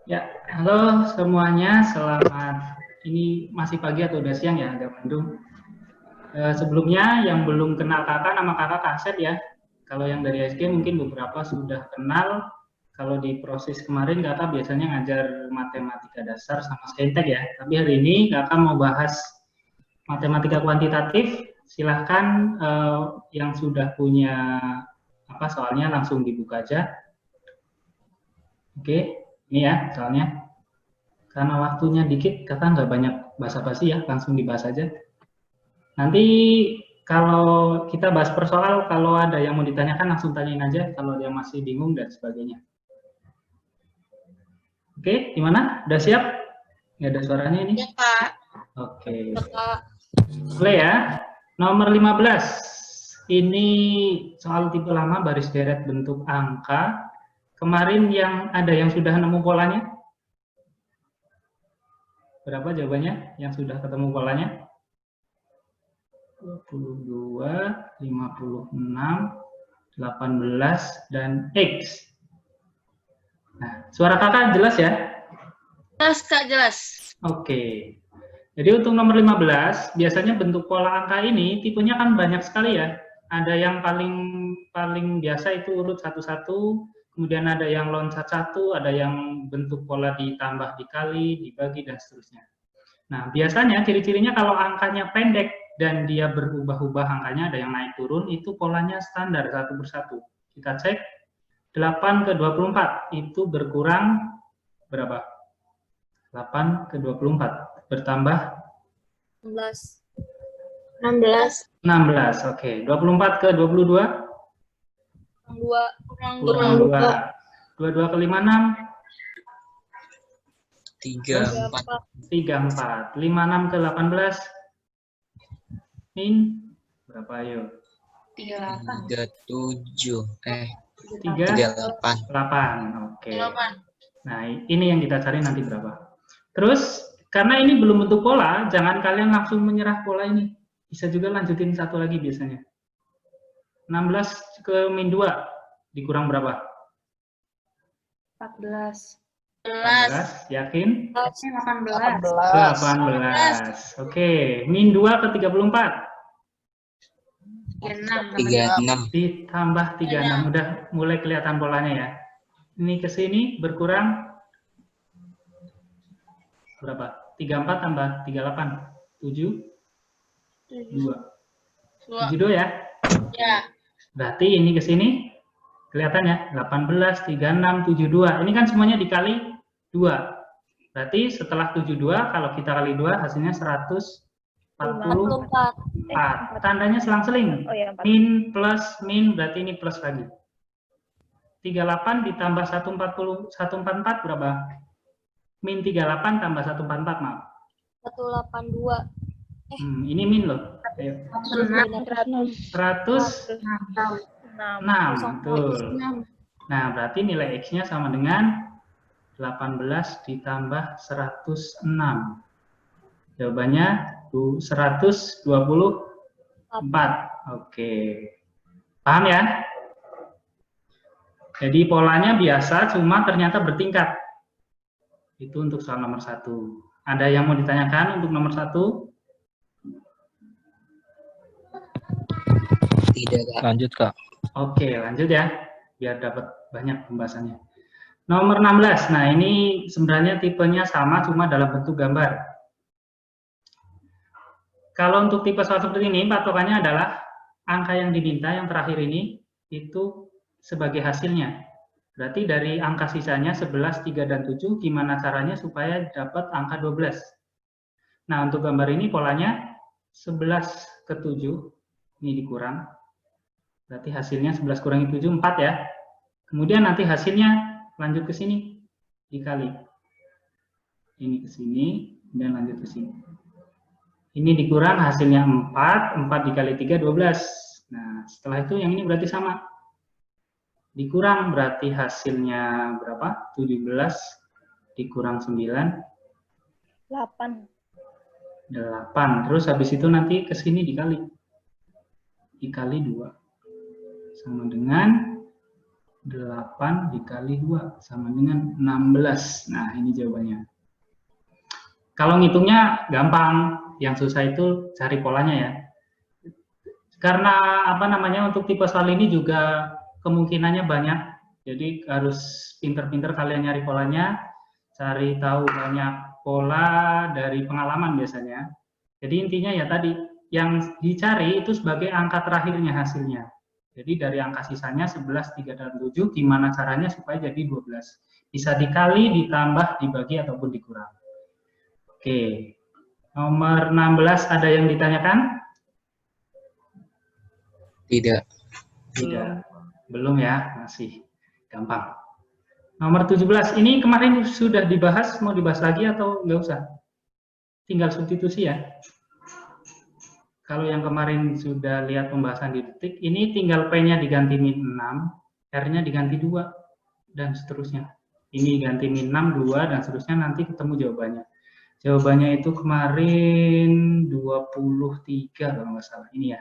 Ya, halo semuanya, selamat. Ini masih pagi atau udah siang ya, agak mendung. Sebelumnya yang belum kenal kakak, nama kakak Kasep ya. Kalau yang dari SG mungkin beberapa sudah kenal. Kalau di proses kemarin kakak biasanya ngajar matematika dasar sama saintek ya. Tapi hari ini kakak mau bahas matematika kuantitatif. Silahkan yang sudah punya apa soalnya langsung dibuka aja. Oke, ini ya soalnya. Karena waktunya dikit, kakak nggak banyak basa-basi ya, langsung dibahas aja. Nanti kalau kita bahas per soal, kalau ada yang mau ditanyakan langsung tanyain aja, kalau ada yang masih bingung dan sebagainya. Oke, gimana? Udah siap? Nggak ada suaranya ini? Ya, Kak. Oke. Ya, Kak. Mulai ya. Nomor 15. Ini soal tipe lama baris deret bentuk angka. Kemarin yang ada yang sudah nemu polanya? Berapa jawabannya yang sudah ketemu polanya? 22, 56, 18, dan X. Nah, suara kakak jelas ya? Jelas, Kak, jelas. Oke. Jadi untuk nomor 15, biasanya bentuk pola angka ini tipenya kan banyak sekali ya. Ada yang paling biasa itu urut satu-satu, kemudian ada yang loncat satu, ada yang bentuk pola ditambah dikali, dibagi, dan seterusnya. Nah, biasanya ciri-cirinya kalau angkanya pendek dan dia berubah-ubah angkanya, ada yang naik turun, itu polanya standar satu persatu. Kita cek, 8 ke 24 itu berkurang berapa? 8 ke 24 bertambah 16. 16. 16. Oke, 24 ke 22 kurang 2. 22 ke 56 34. 56 ke 18 min berapa ayo? 37. 38. Oke. Nah, ini yang kita cari nanti berapa. Terus, karena ini belum bentuk pola, jangan kalian langsung menyerah pola ini. Bisa juga lanjutin satu lagi biasanya. 16 ke min 2 dikurang berapa? 14. 14, yakin? 18. 18. Oke, min 2 ke 34. 36. Ditambah 36. Udah mulai kelihatan polanya ya. Ini ke sini berkurang berapa? 34 tambah 38. 7. 2. 72 ya? Ya. Berarti ini ke sini kelihatan ya, 18, 36, 72. Ini kan semuanya dikali 2. Berarti setelah 72, kalau kita kali 2, hasilnya 144. Tandanya selang-seling. Min plus min, berarti ini plus lagi. 38 ditambah 144 berapa? Min 38 tambah 144, maaf. 182. Ini min loh. Ayo. 106. Betul. Nah, berarti nilai X-nya sama dengan 18 ditambah 106. Jawabannya 124. Oke. Paham ya? Jadi polanya biasa, cuma ternyata bertingkat. Itu untuk soal nomor 1. Ada yang mau ditanyakan untuk nomor 1? Tidak, Kak. Lanjut, Kak. Oke, lanjut ya. Biar dapat banyak pembahasannya. Nomor 16. Nah, ini sebenarnya tipenya sama, cuma dalam bentuk gambar. Kalau untuk tipe soal seperti ini, patokannya adalah angka yang diminta, yang terakhir ini, itu sebagai hasilnya. Berarti dari angka sisanya 11, 3, dan 7, gimana caranya supaya dapat angka 12. Nah, untuk gambar ini polanya 11 ke 7, ini dikurang. Berarti hasilnya 11 kurangi 7, 4 ya. Kemudian nanti hasilnya lanjut ke sini, dikali. Ini ke sini, dan lanjut ke sini. Ini dikurang hasilnya 4, 4 dikali 3, 12. Nah, setelah itu yang ini berarti sama. Dikurang berarti hasilnya berapa? 17 dikurang 9. 8. 8. Terus habis itu nanti ke sini dikali. Dikali 2. Sama dengan 8 dikali 2 sama dengan 16. Nah, ini jawabannya. Kalau ngitungnya gampang, yang susah itu cari polanya ya. Karena apa namanya, untuk tipe soal ini juga kemungkinannya banyak. Jadi harus pinter-pinter kalian nyari polanya, cari tahu banyak pola dari pengalaman biasanya. Jadi intinya ya tadi, yang dicari itu sebagai angka terakhirnya hasilnya. Jadi dari angka sisanya 11, 3, dan 7, gimana caranya supaya jadi 12. Bisa dikali, ditambah, dibagi, ataupun dikurang. Oke, nomor 16 ada yang ditanyakan? Tidak. Tidak, belum ya, masih gampang. Nomor 17, ini kemarin sudah dibahas, mau dibahas lagi atau nggak usah? Tinggal substitusi ya. Kalau yang kemarin sudah lihat pembahasan di detik, ini tinggal P-nya diganti min 6, R-nya diganti 2, dan seterusnya. Ini ganti min 6, 2, dan seterusnya, nanti ketemu jawabannya. Jawabannya itu kemarin 23 kalau nggak salah, ini ya.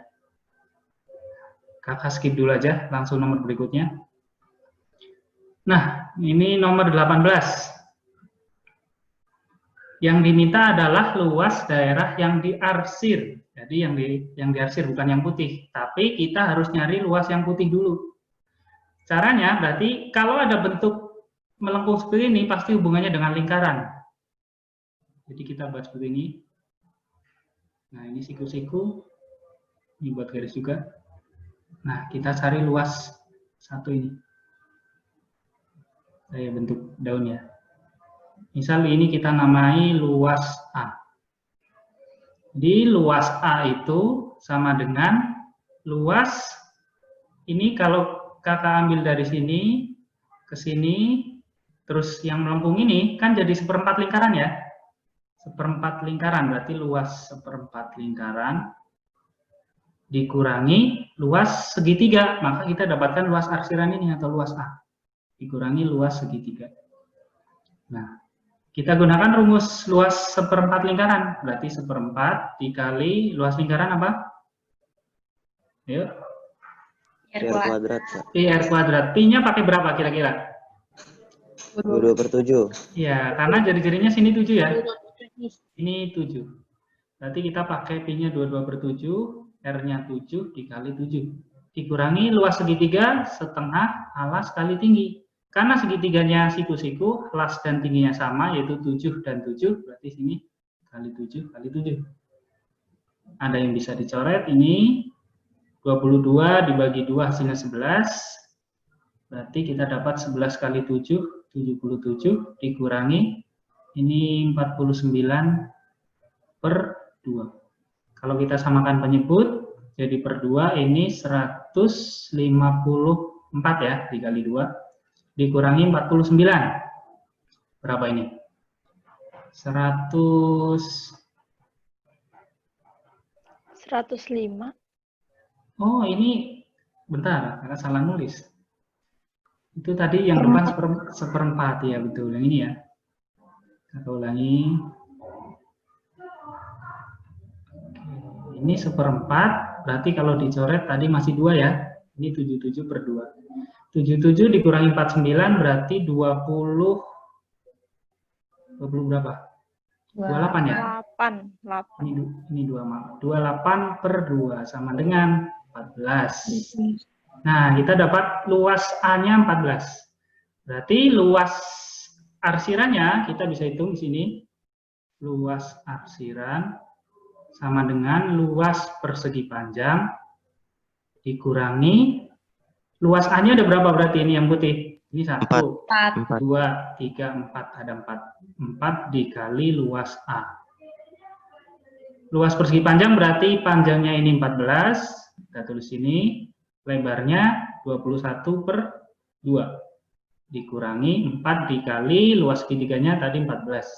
Kakak skip dulu aja, langsung nomor berikutnya. Nah, ini nomor 18. Yang diminta adalah luas daerah yang diarsir. Jadi yang diarsir bukan yang putih, tapi kita harus nyari luas yang putih dulu. Caranya berarti kalau ada bentuk melengkung seperti ini, pasti hubungannya dengan lingkaran. Jadi kita buat seperti ini. Nah, ini siku-siku. Ini buat garis juga. Nah, kita cari luas satu ini. Saya bentuk daun ya. Misal ini kita namai luas A. Jadi luas A itu sama dengan luas, ini kalau kakak ambil dari sini ke sini, terus yang melengkung ini kan jadi seperempat lingkaran ya. Seperempat lingkaran, berarti luas seperempat lingkaran dikurangi luas segitiga, maka kita dapatkan luas arsiran ini atau luas A. Dikurangi luas segitiga. Nah, kita gunakan rumus luas seperempat lingkaran, berarti seperempat dikali luas lingkaran apa? Yuk. R kuadrat. Pi R kuadrat. Pi-nya pakai berapa kira-kira? 22/7. Ya, karena jari-jarinya sini 7 ya. Ini 7. Berarti kita pakai Pi-nya 22/7, R-nya 7 dikali 7. Dikurangi luas segitiga setengah alas kali tinggi. Karena segitiganya siku-siku, las dan tingginya sama, yaitu 7 dan 7, berarti sini kali 7 kali 7. Ada yang bisa dicoret, ini 22 dibagi 2 hasilnya 11, berarti kita dapat 11 kali 7, 77, dikurangi, ini 49 per 2. Kalau kita samakan penyebut, jadi per 2, ini 154 ya, dikali 2. Dikurangi 49. Berapa ini? 105. Oh, ini bentar, kakak salah nulis. Itu tadi yang depan seperempat ya, betul. Yang ini ya. Kakak ulangi. Oke. Ini seperempat, berarti kalau dicoret tadi masih 2 ya. Ini 77 per 2. 77 dikurangi 49 berarti 20 berapa? 28 ya? 8. Ini 28 per 2 sama dengan 14. Nah, kita dapat luas A-nya 14. Berarti luas arsirannya kita bisa hitung di sini. Luas arsiran sama dengan luas persegi panjang dikurangi luas A-nya ada berapa berarti ini yang putih? Ini 1, 2, 3, 4, ada 4. 4 dikali luas A. Luas persegi panjang berarti panjangnya ini 14, kita tulis ini, lebarnya 21 per 2. Dikurangi 4 dikali luas segitiganya tadi 14.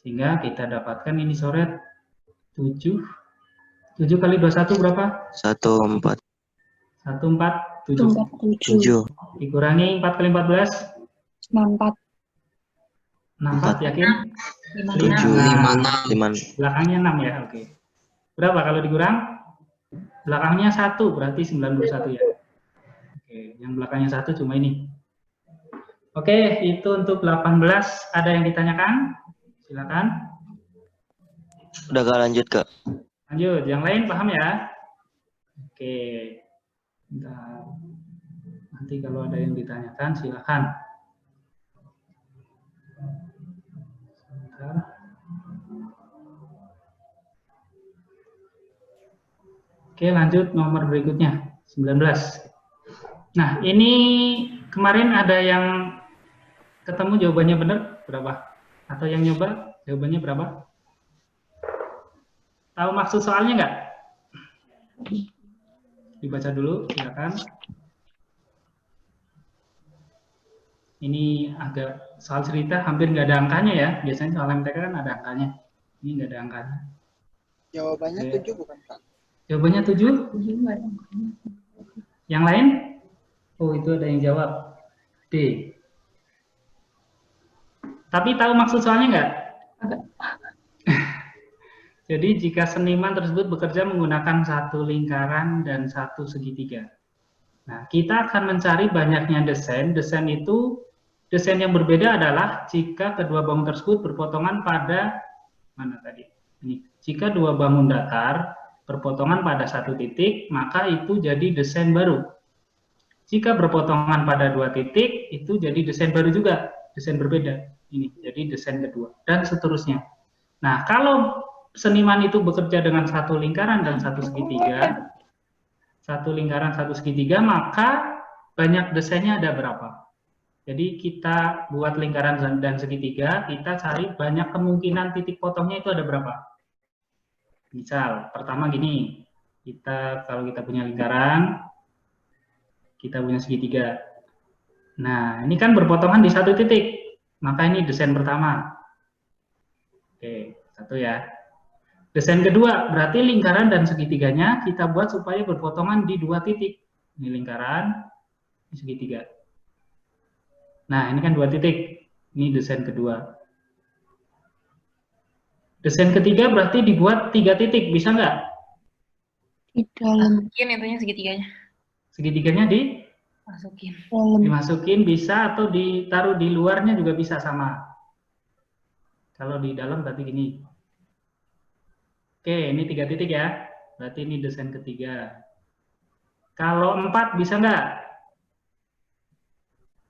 Sehingga kita dapatkan ini coret 7. 7 kali 21 berapa? 14. 7. Dikurangi 4 kali 14? 64. 64 yakin? 56. Belakangnya 6 ya, oke. Berapa kalau dikurang? Belakangnya 1, berarti 91 ya. Oke. Oke, yang belakangnya 1 cuma ini. Oke, itu untuk 18. Ada yang ditanyakan? Silakan. Udah Kak, lanjut Kak. Lanjut, yang lain paham ya? Oke. Bentar. Nanti kalau ada yang ditanyakan silakan. Sebentar. Oke, lanjut nomor berikutnya, 19. Nah, ini kemarin ada yang ketemu jawabannya benar berapa? Atau yang nyoba jawabannya berapa? Tahu maksud soalnya nggak? Dibaca dulu, silakan. Ini agak soal cerita hampir nggak ada angkanya ya. Biasanya soal MTK kan ada angkanya. Ini nggak ada angkanya. Jawabannya Oke. 7 bukan Kak? Jawabannya 7? Yang lain? Oh, itu ada yang jawab. D. Tapi tahu maksud soalnya nggak? Jadi jika seniman tersebut bekerja menggunakan satu lingkaran dan satu segitiga. Nah, kita akan mencari banyaknya desain. Desain itu, desain yang berbeda adalah jika kedua bangun tersebut berpotongan pada, mana tadi? Ini. Jika dua bangun datar berpotongan pada satu titik, maka itu jadi desain baru. Jika berpotongan pada dua titik, itu jadi desain baru juga, desain berbeda. Ini jadi desain kedua, dan seterusnya. Nah, kalau seniman itu bekerja dengan satu lingkaran dan satu segitiga, maka banyak desainnya ada berapa? Jadi kita buat lingkaran dan segitiga, kita cari banyak kemungkinan titik potongnya itu ada berapa? Misal, pertama gini, kalau kita punya lingkaran, kita punya segitiga. Nah, ini kan berpotongan di satu titik, maka ini desain pertama. Oke, satu ya. Desain kedua, berarti lingkaran dan segitiganya kita buat supaya berpotongan di dua titik. Ini lingkaran, ini segitiga. Nah, ini kan dua titik. Ini desain kedua. Desain ketiga berarti dibuat 3 titik, bisa nggak? Masukin itunya segitiganya. Segitiganya Masukin. dimasukin bisa, atau ditaruh di luarnya juga bisa sama. Kalau di dalam berarti gini. Oke, ini 3 titik ya. Berarti ini desain ketiga. Kalau 4 bisa nggak?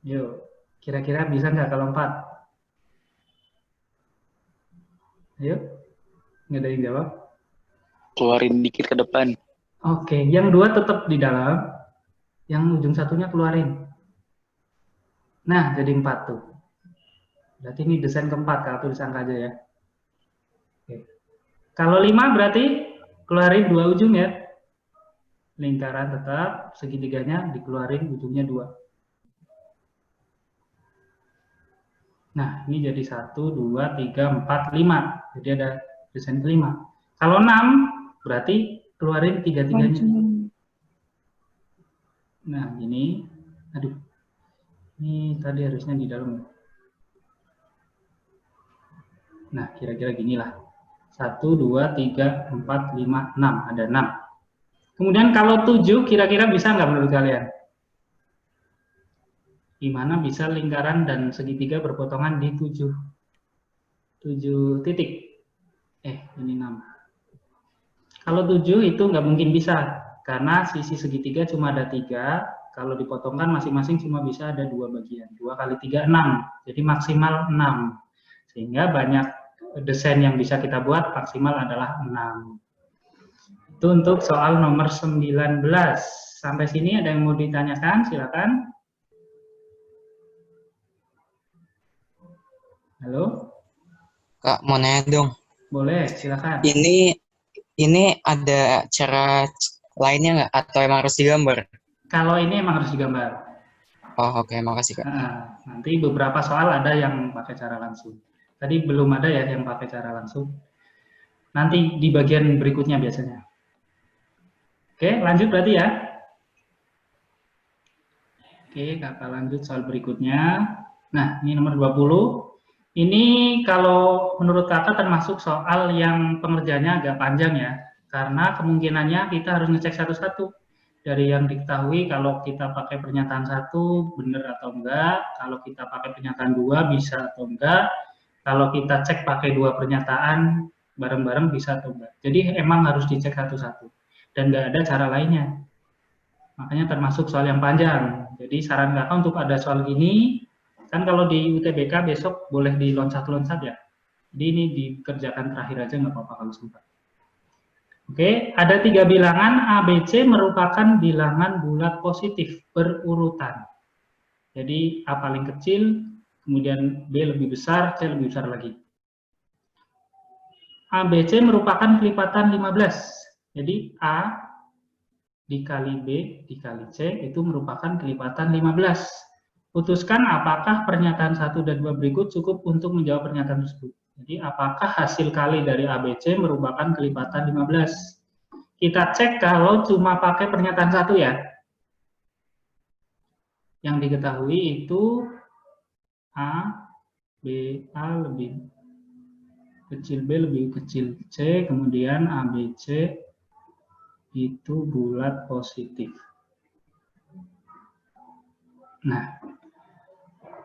Yuk, kira-kira bisa nggak kalau 4? Ayo, nggak ada yang jawab. Keluarin dikit ke depan. Oke, yang 2 tetap di dalam, yang ujung satunya keluarin. Nah, jadi 4 tuh. Berarti ini desain keempat, kalau tulis angka aja ya. Oke. Kalau 5 berarti keluarin 2 ujung ya. Lingkaran tetap, segitiganya dikeluarin ujungnya 2. Nah, ini jadi 1, 2, 3, 4, 5. Jadi ada desain kelima. Kalau 6, berarti keluarin 3-3-nya. Nah, gini. Aduh. Ini tadi harusnya di dalam. Nah, kira-kira ginilah. 1, 2, 3, 4, 5, 6. Ada 6. Kemudian kalau 7, kira-kira bisa nggak menurut kalian? Di mana bisa lingkaran dan segitiga berpotongan di 7 titik. Ini 6. Kalau 7 itu nggak mungkin bisa, karena sisi segitiga cuma ada 3, kalau dipotongkan masing-masing cuma bisa ada 2 bagian. 2 kali 3, 6. Jadi maksimal 6. Sehingga banyak desain yang bisa kita buat maksimal adalah 6. Itu untuk soal nomor 19. Sampai sini ada yang mau ditanyakan? Silakan. Halo? Kak, mau nanya dong. Boleh, silakan. Ini ada cara lainnya nggak? Atau emang harus digambar? Kalau ini emang harus digambar. Oh, oke. Makasih, Kak. Nanti beberapa soal ada yang pakai cara langsung. Tadi belum ada ya yang pakai cara langsung. Nanti di bagian berikutnya biasanya. Oke, lanjut berarti ya. Oke, kakak lanjut soal berikutnya. Nah, ini nomor 20. Ini kalau menurut kakak termasuk soal yang pengerjaannya agak panjang ya. Karena kemungkinannya kita harus ngecek satu-satu. dari yang diketahui kalau kita pakai pernyataan 1 benar atau enggak, kalau kita pakai pernyataan 2 bisa atau enggak, kalau kita cek pakai 2 pernyataan bareng-bareng bisa atau enggak. Jadi emang harus dicek satu-satu dan enggak ada cara lainnya. Makanya termasuk soal yang panjang. Jadi saran kakak untuk ada soal gini, kan kalau di UTBK besok boleh diloncat-loncat ya. Jadi ini dikerjakan terakhir aja nggak apa-apa kalau sempat. Oke, ada 3 bilangan A, B, C merupakan bilangan bulat positif berurutan. Jadi A paling kecil, kemudian B lebih besar, C lebih besar lagi. A, B, C merupakan kelipatan 15. Jadi A dikali B dikali C itu merupakan kelipatan 15. Putuskan apakah pernyataan 1 dan 2 berikut cukup untuk menjawab pernyataan tersebut. Jadi apakah hasil kali dari ABC merupakan kelipatan 15? Kita cek kalau cuma pakai pernyataan 1 ya. Yang diketahui itu A lebih kecil B lebih kecil C, kemudian ABC itu bulat positif. Nah,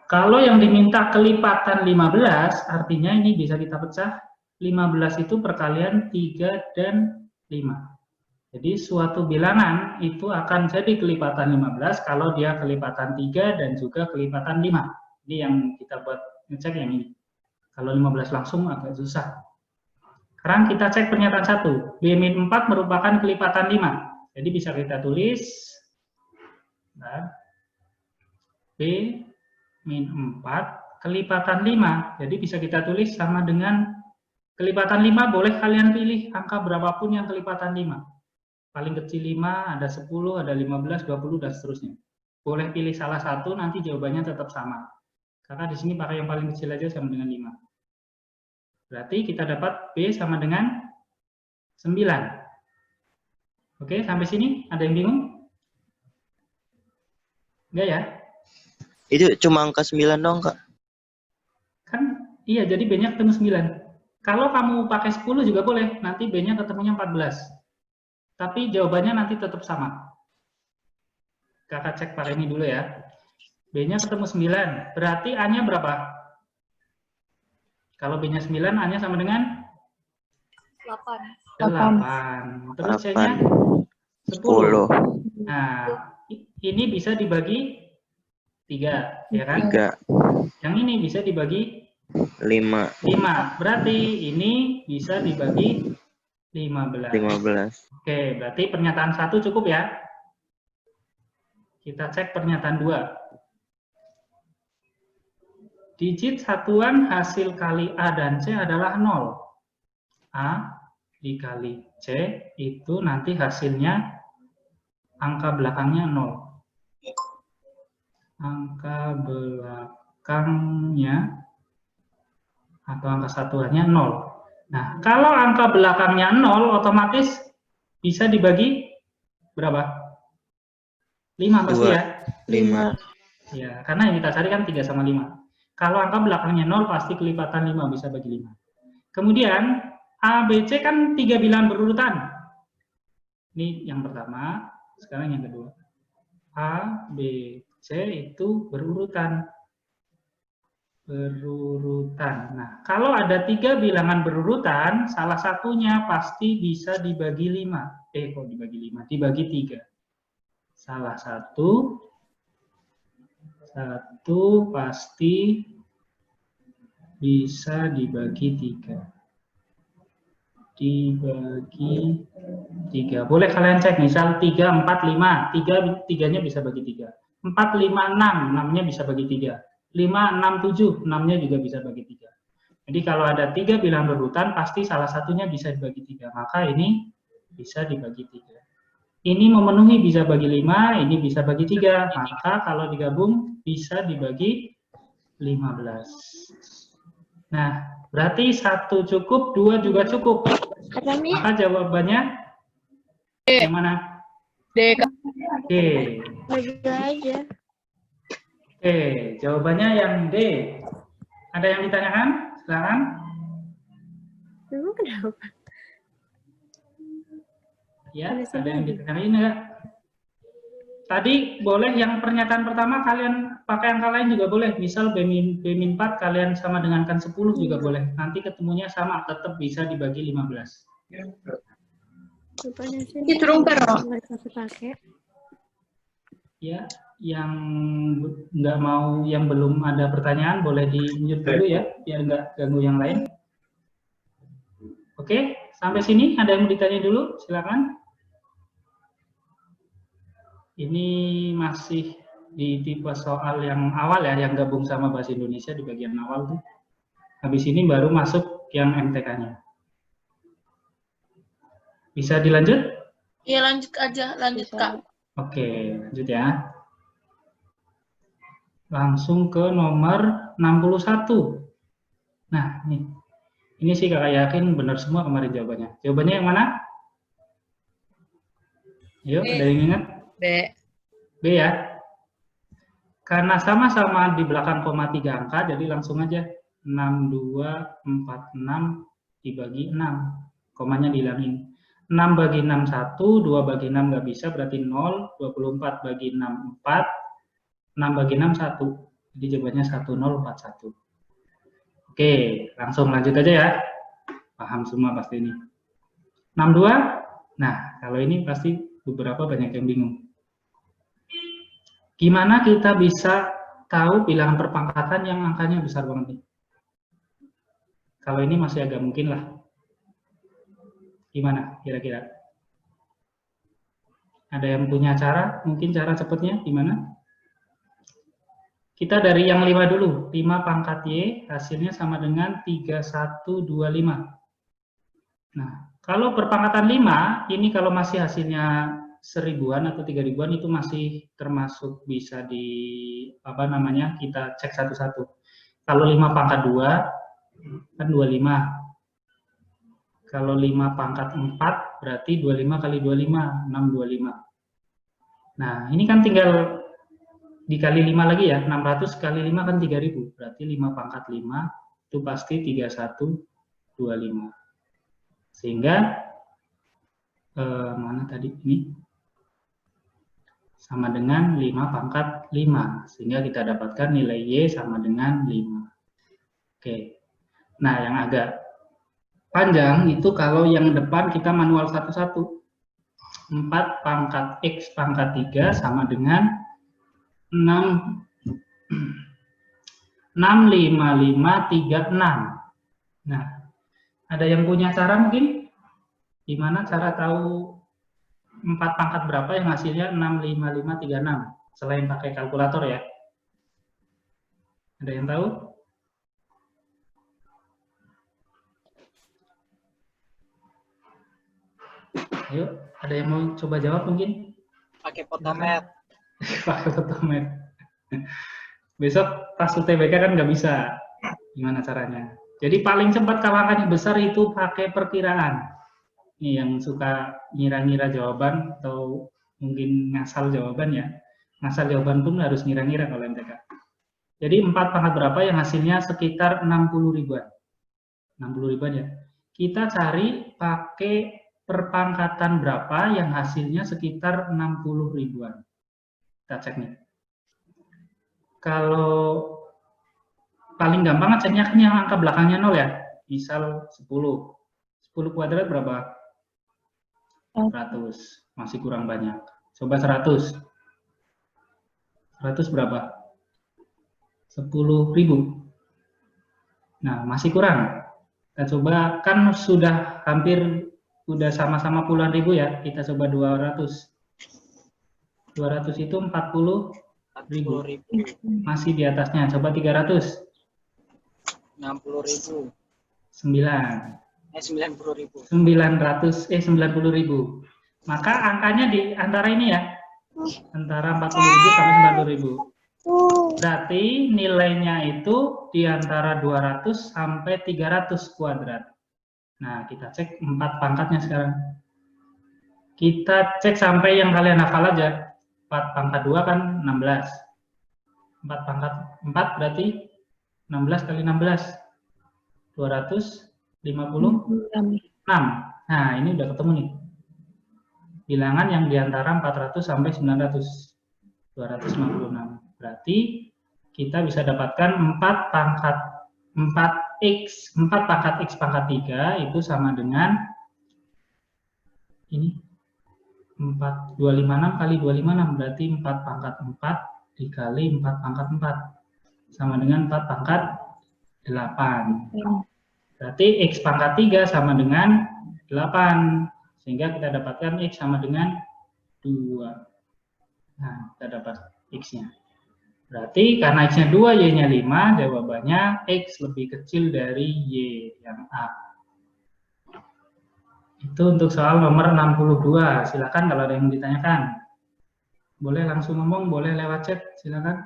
kalau yang diminta kelipatan 15, artinya ini bisa kita pecah. 15 itu perkalian 3 dan 5. Jadi suatu bilangan itu akan jadi kelipatan 15 kalau dia kelipatan 3 dan juga kelipatan 5. Ini yang kita buat ngecek yang ini. Kalau 15 langsung agak susah. Sekarang kita cek pernyataan 1. B-4 merupakan kelipatan 5. Jadi bisa kita tulis. Nah, B-4 kelipatan 5. Jadi bisa kita tulis sama dengan kelipatan 5, boleh kalian pilih angka berapapun yang kelipatan 5. Paling kecil 5, ada 10, ada 15, 20, dan seterusnya. Boleh pilih salah satu, nanti jawabannya tetap sama. Karena di sini pakai yang paling kecil aja sama dengan 5. Berarti kita dapat B sama dengan 9. Oke, sampai sini ada yang bingung? Enggak ya? Itu cuma angka 9 dong, Kak. Kan iya, jadi B-nya ketemu 9. Kalau kamu pakai 10 juga boleh, nanti B-nya ketemunya 14. Tapi jawabannya nanti tetap sama. Kakak cek pakai ini dulu ya. B-nya ketemu 9, berarti A-nya berapa? Kalau B-nya 9, A-nya sama dengan? 8. Terus C-nya? 10. Nah, ini bisa dibagi 3, ya kan? 3. Yang ini bisa dibagi 5. 5. Berarti ini bisa dibagi 15. 15. Oke, berarti pernyataan 1 cukup ya. Kita cek pernyataan 2. Digit satuan hasil kali A dan C adalah 0. A dikali C itu nanti hasilnya angka belakangnya 0. Angka belakangnya atau angka satuannya 0. Nah, kalau angka belakangnya 0, otomatis bisa dibagi berapa? 5 pasti ya? 5. Ya, karena yang kita cari kan 3 sama 5. Kalau angka belakangnya 0, pasti kelipatan 5, bisa bagi 5. Kemudian, A, B, C kan 3 bilangan berurutan. Ini yang pertama, sekarang yang kedua. A, B, C itu berurutan. Nah, kalau ada 3 bilangan berurutan, salah satunya pasti bisa dibagi 5. Kok dibagi 5? Dibagi 3. Salah satu pasti bisa dibagi 3. Dibagi 3. Boleh kalian cek, misal 3, 4, 5. 3-nya bisa bagi 3. 4, 5, 6. 6-nya bisa bagi 3. 5, 6, 7. 6-nya juga bisa bagi 3. Jadi kalau ada 3 bilangan berurutan, pasti salah satunya bisa dibagi 3. Maka ini bisa dibagi 3. Ini memenuhi bisa bagi 5, ini bisa bagi 3. Maka kalau digabung bisa dibagi 15. Nah, berarti 1 cukup, 2 juga cukup. Maka jawabannya yang mana? D. Oke. Oke, jawabannya yang D. Ada yang ditanyakan? Silakan. Kenapa? Ya, ada yang ditanyain enggak? Tadi boleh yang pernyataan pertama kalian pakai angka lain juga boleh. Misal B-4 kalian sama dengankan 10 juga boleh. Nanti ketemunya sama, tetap bisa dibagi 15. Itu dong, Ya, yang nggak mau, yang belum ada pertanyaan boleh di-mute dulu ya, biar nggak ganggu yang lain. Oke, sampai sini ada yang mau ditanya dulu? Silakan. Ini masih di tipe soal yang awal ya, yang gabung sama bahasa Indonesia di bagian awal tuh. Habis ini baru masuk yang MTK-nya. Bisa dilanjut? Iya, lanjut aja, lanjut Kak. Oke, lanjut ya. Langsung ke nomor 61. Nah, ini sih kakak yakin benar semua kemarin jawabannya. Jawabannya yang mana? Ayo, ada yang ingat? B. B ya. Karena sama-sama di belakang koma 3 angka, jadi langsung aja 6246 dibagi 6. Komanya dihilangin. 6 bagi 6 1, 2 bagi 6 nggak bisa, berarti 0. 24 bagi 6 4. 6 bagi 6 1. Jadi jawabannya 1041. Oke, langsung lanjut aja ya. Paham semua pasti ini. 62. Nah, kalau ini pasti beberapa banyak yang bingung. Gimana kita bisa tahu bilangan perpangkatan yang angkanya besar banget nih? Kalau ini masih agak mungkin lah. Gimana kira-kira? Ada yang punya cara? Mungkin cara cepatnya gimana? Kita dari yang 5 dulu. 5 pangkat Y hasilnya sama dengan 3125. Nah, kalau perpangkatan 5, ini kalau masih hasilnya 1000-an atau 3000-an itu masih termasuk bisa di kita cek satu-satu. Kalau 5 pangkat 2 kan 25. Kalau 5 pangkat 4 berarti 25 kali 25 625. Nah, ini kan tinggal dikali 5 lagi ya. 600 kali 5 kan 3000. Berarti 5 pangkat 5 itu pasti 3125. Sehingga mana tadi ini? Sama dengan 5 pangkat 5. Sehingga kita dapatkan nilai Y sama dengan 5. Oke. Nah, yang agak panjang itu kalau yang depan kita manual satu-satu. 4 pangkat X pangkat 3 sama dengan 65536. Nah, ada yang punya cara mungkin? Gimana cara tahu 4 pangkat berapa yang hasilnya 65536 selain pakai kalkulator ya? Ada yang tahu? Ayo, ada yang mau coba jawab mungkin? Pakai Photomat. Pakai Photomat. Besok pas UTBK kan nggak bisa. Gimana caranya? Jadi paling cepat kalau angkanya besar itu pakai perkiraan. Ini yang suka ngira-ngira jawaban atau mungkin ngasal jawaban ya. Ngasal jawaban pun harus ngira-ngira kalau MTK. Jadi 4 pangkat berapa yang hasilnya sekitar 60 ribuan. 60 ribuan ya. Kita cari pakai perpangkatan berapa yang hasilnya sekitar 60 ribuan. Kita cek nih. Kalau paling gampang ngeceknya kan yang angka belakangnya 0 ya. Misal 10. 10 kuadrat berapa? 100. Masih kurang banyak. Coba 100. 100 berapa? 10.000. Nah, masih kurang. Kita coba, kan sudah hampir, udah sama-sama puluhan ribu ya. Kita coba 200. 200 itu 40.000. Masih di atasnya. Coba 300. 60.000. 9. 90.000. 90.000. Maka angkanya di antara ini ya. Antara 40.000 sampai 90.000. Berarti nilainya itu di antara 200 sampai 300 kuadrat. Nah, kita cek 4 pangkatnya sekarang. Kita cek sampai yang kalian hafal aja. 4 pangkat 2 kan 16. 4 pangkat 4 berarti 16 kali 16. 256. Nah, ini udah ketemu nih. Bilangan yang di antara 400 sampai 900. 256. Berarti kita bisa dapatkan 4 pangkat 4 X pangkat 3 itu sama dengan ini 256 kali 256, berarti 4 pangkat 4 dikali 4 pangkat 4 sama dengan 4 pangkat 8. Berarti X pangkat 3 sama dengan 8. Sehingga kita dapatkan X sama dengan 2. Nah, kita dapat X-nya. Berarti karena X-nya 2, Y-nya 5, jawabannya X lebih kecil dari Y yang A. Itu untuk soal nomor 62. Silakan kalau ada yang ditanyakan. Boleh langsung ngomong, boleh lewat chat, silakan.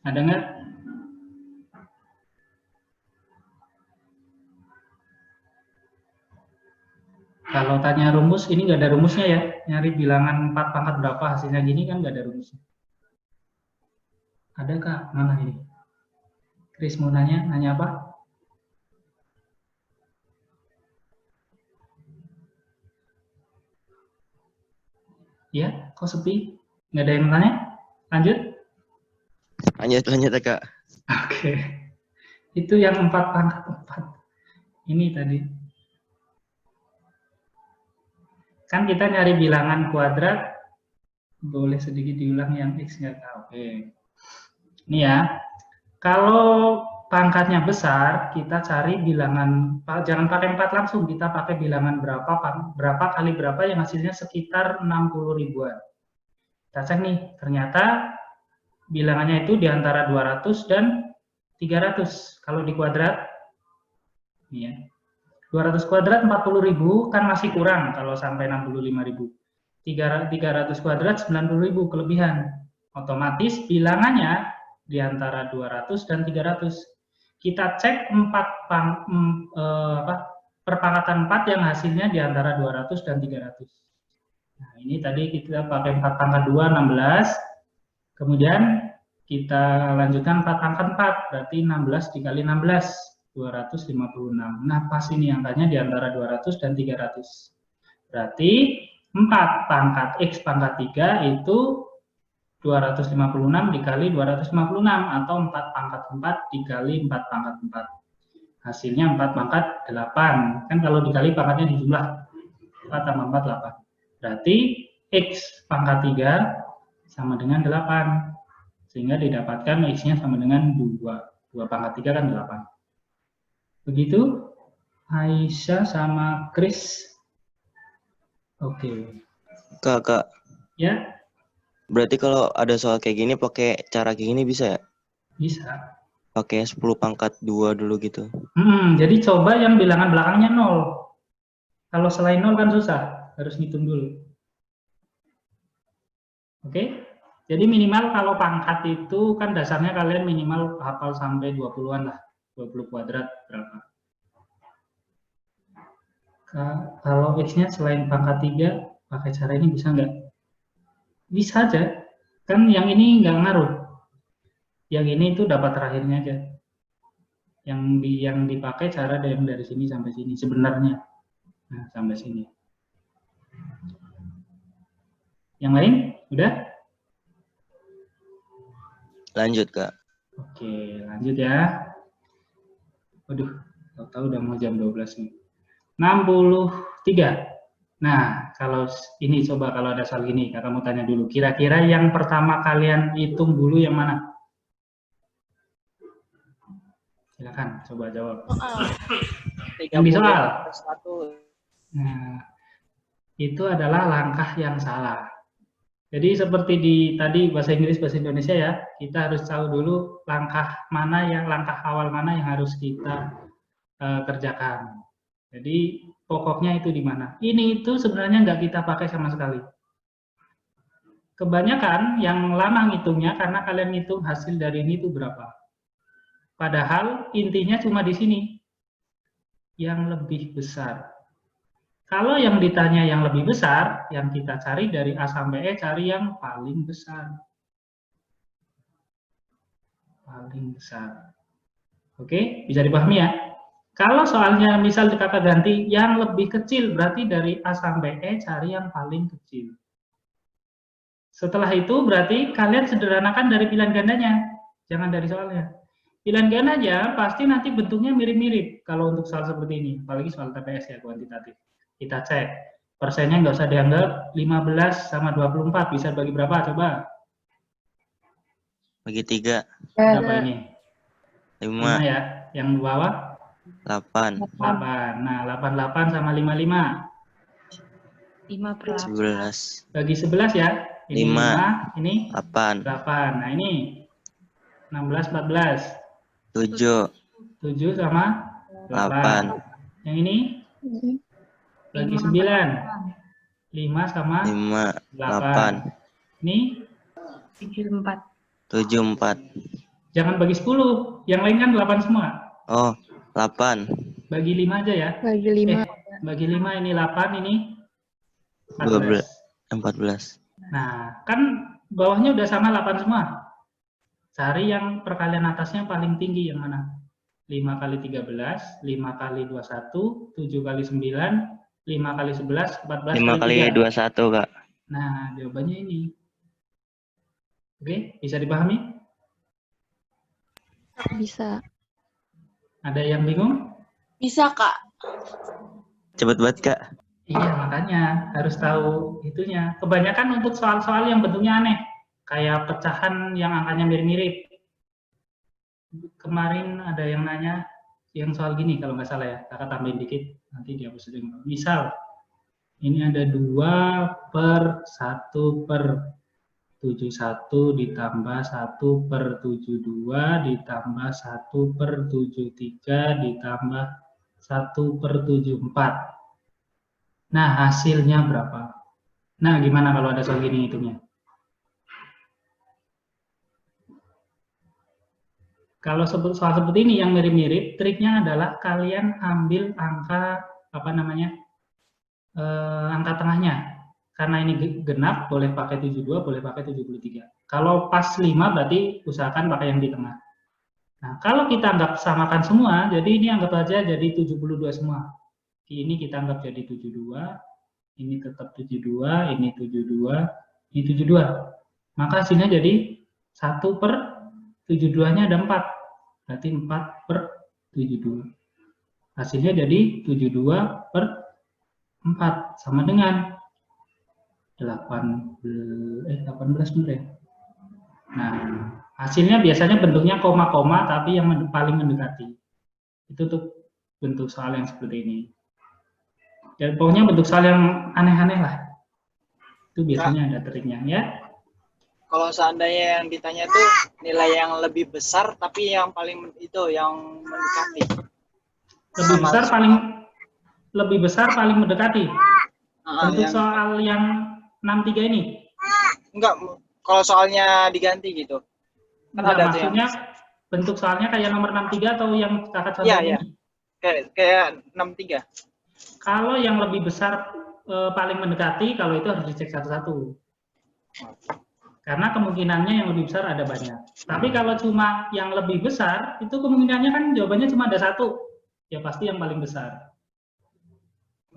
Ada nggak? Kalau tanya rumus, ini nggak ada rumusnya ya. Nyari bilangan 4 pangkat berapa hasilnya gini kan nggak ada rumusnya. Ada Kak? Mana ini? Chris mau nanya apa? Ya, kok sepi? Nggak ada yang tanya? Lanjut? Lanjut ya, Kak. Oke. Itu yang 4 pangkat 4. Ini tadi. Kan kita nyari bilangan kuadrat, boleh sedikit diulang yang X nggak tahu. Oke. Ini ya, kalau pangkatnya besar, kita cari bilangan, jangan pakai 4 langsung, kita pakai bilangan berapa kali berapa yang hasilnya sekitar 60 ribuan. Kita cek nih, ternyata bilangannya itu di antara 200 dan 300. Kalau di kuadrat, ini ya. 200 kuadrat 40.000 kan masih kurang kalau sampai 65.000. 300 kuadrat 90.000 kelebihan. Otomatis bilangannya di antara 200 dan 300. Kita cek perpangkatan 4 yang hasilnya di antara 200 dan 300. Nah, ini tadi kita pakai 4 pangkat 2, 16. Kemudian kita lanjutkan 4 pangkat 4, berarti 16 dikali 16. 256. Nah, pas ini angkanya di antara 200 dan 300. Berarti 4 pangkat X pangkat 3 itu 256 dikali 256 atau 4 pangkat 4 dikali 4 pangkat 4. Hasilnya 4 pangkat 8. Kan kalau dikali pangkatnya dijumlah. 4 tambah 4, 8. Berarti X pangkat 3 sama dengan 8. Sehingga didapatkan X-nya sama dengan 2. 2 pangkat 3 kan 8. Begitu, Aisyah sama Chris. Oke. Kak. Ya, Berarti kalau ada soal kayak gini pakai cara kayak gini bisa ya? bisa. Pakai 10 pangkat 2 dulu gitu. Jadi coba yang bilangan belakangnya 0. Kalau selain 0 kan susah, harus ngitung dulu. Oke? Jadi minimal kalau pangkat itu kan dasarnya kalian minimal hafal sampai 20-an lah. 20 kuadrat berapa. Kalau X-nya selain pangkat 3, pakai cara ini bisa nggak? Bisa aja. Kan yang ini nggak ngaruh. Yang ini itu dapat terakhirnya aja. Yang dipakai cara dari sini sampai sini sebenarnya. Nah, sampai sini. Yang lain? Udah? Lanjut, Kak. Oke, lanjut ya. Waduh, tahu-tahu udah mau jam 12 nih. 63. Nah, kalau ini coba kalau ada soal gini, kakak mau tanya dulu. Kira-kira yang pertama kalian hitung dulu yang mana? Silakan, coba jawab. Yang di soal. Nah, itu adalah langkah yang salah. Jadi seperti tadi bahasa Inggris, bahasa Indonesia ya, kita harus tahu dulu langkah awal mana yang harus kita kerjakan. Jadi pokoknya itu di mana. Ini itu sebenarnya nggak kita pakai sama sekali. Kebanyakan yang lama ngitungnya karena kalian ngitung hasil dari ini itu berapa. Padahal intinya cuma di sini. Yang lebih besar. Kalau yang ditanya yang lebih besar, yang kita cari dari A sampai E, cari yang paling besar. Paling besar. Oke, bisa dipahami ya? Kalau soalnya misal kakak ganti yang lebih kecil, berarti dari A sampai E cari yang paling kecil. Setelah itu berarti kalian sederhanakan dari pilihan gandanya, jangan dari soalnya. Pilihan ganda aja pasti nanti bentuknya mirip-mirip kalau untuk soal seperti ini, apalagi soal TPS ya, kuantitatif. Kita cek, persennya nggak usah dianggap 15 sama 24, bisa bagi berapa coba? Bagi 3. Berapa ini? 5 5. ya, yang bawah? 8. 8. Nah, 88 sama 55. 11. Bagi 11 ya. Ini 5. 5, ini 8. 8. Nah, ini 16, 14. 7. 7 sama 8. 8. Yang ini? Bagi 9. 5 sama 5. 8. 8. Ini? 74. 74. Jangan bagi 10. Yang lain kan 8 semua. Oh, 8. Bagi 5 aja ya. Bagi 5. Bagi 5 ini 8, ini 12. 14. 14. Nah, kan bawahnya udah sama 8 semua. Cari yang perkalian atasnya paling tinggi yang mana? 5 kali 13, 5 kali 21, 7 kali 9, 5 kali 11, 14 5 kali 3. 21, Kak. Nah, jawabannya ini. Oke, bisa dipahami? Bisa. Ada yang bingung? Bisa, Kak. Cepet banget, Kak. Iya, makanya harus tahu itunya. Kebanyakan untuk soal-soal yang bentuknya aneh, kayak pecahan yang angkanya mirip-mirip. Kemarin ada yang nanya, yang soal gini kalau nggak salah ya, kakak tambahin dikit, nanti dia bisa dengar. Misal, ini ada 2/1/71 ditambah 1/72 ditambah 1/73 ditambah 1/74. Nah, hasilnya berapa? Nah, gimana kalau ada soal gini hitungnya? Kalau soal seperti ini yang mirip-mirip, triknya adalah kalian ambil angka angka tengahnya. Karena ini genap, boleh pakai 72, boleh pakai 73. Kalau pas 5 berarti usahakan pakai yang di tengah. Nah, kalau kita anggap samakan semua, jadi ini anggap aja jadi 72 semua. Ini kita anggap jadi 72, ini tetap 72, ini 72, ini 72. Maka hasilnya jadi 1/72-nya ada 4. Berarti 4/72. Hasilnya jadi 72/4 sama dengan 18 bener ya. Nah, hasilnya biasanya bentuknya koma-koma tapi yang paling mendekati. Itu tuh bentuk soal yang seperti ini. Dan pokoknya bentuk soal yang aneh-aneh lah. Itu biasanya ada triknya ya. Kalau seandainya yang ditanya itu nilai yang lebih besar tapi yang paling itu yang mendekati. Lebih besar paling mendekati. Bentuk Yang, soal yang 63 ini. enggak, kalau soalnya diganti gitu. Kan Enggak, ada tuh maksudnya yang bentuk soalnya kayak nomor 63 atau yang kakak contoh Iya, iya. ini? Kayak 63. Kalau yang lebih besar paling mendekati, kalau itu harus dicek satu-satu. Karena kemungkinannya yang lebih besar ada banyak. Tapi kalau cuma yang lebih besar, itu kemungkinannya kan jawabannya cuma ada satu. Ya pasti yang paling besar.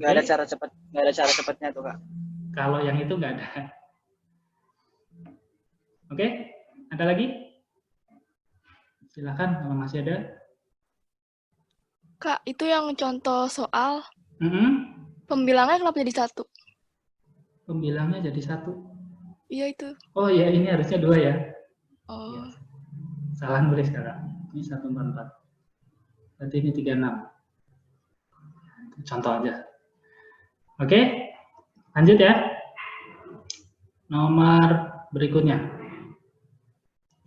Nggak ada cara cepat, nggak ada cara cepatnya tuh, Kak. Kalau yang itu nggak ada. Oke, ada lagi? Silakan kalau masih ada. Kak, itu yang contoh soal Mm-mm. pembilangnya kenapa jadi 1? Pembilangnya jadi 1. Iya itu. Oh ya, ini harusnya 2 ya. Oh. Salah nulis sekarang. Ini 144. Berarti ini 36. Contoh aja. Oke, lanjut ya. Nomor berikutnya.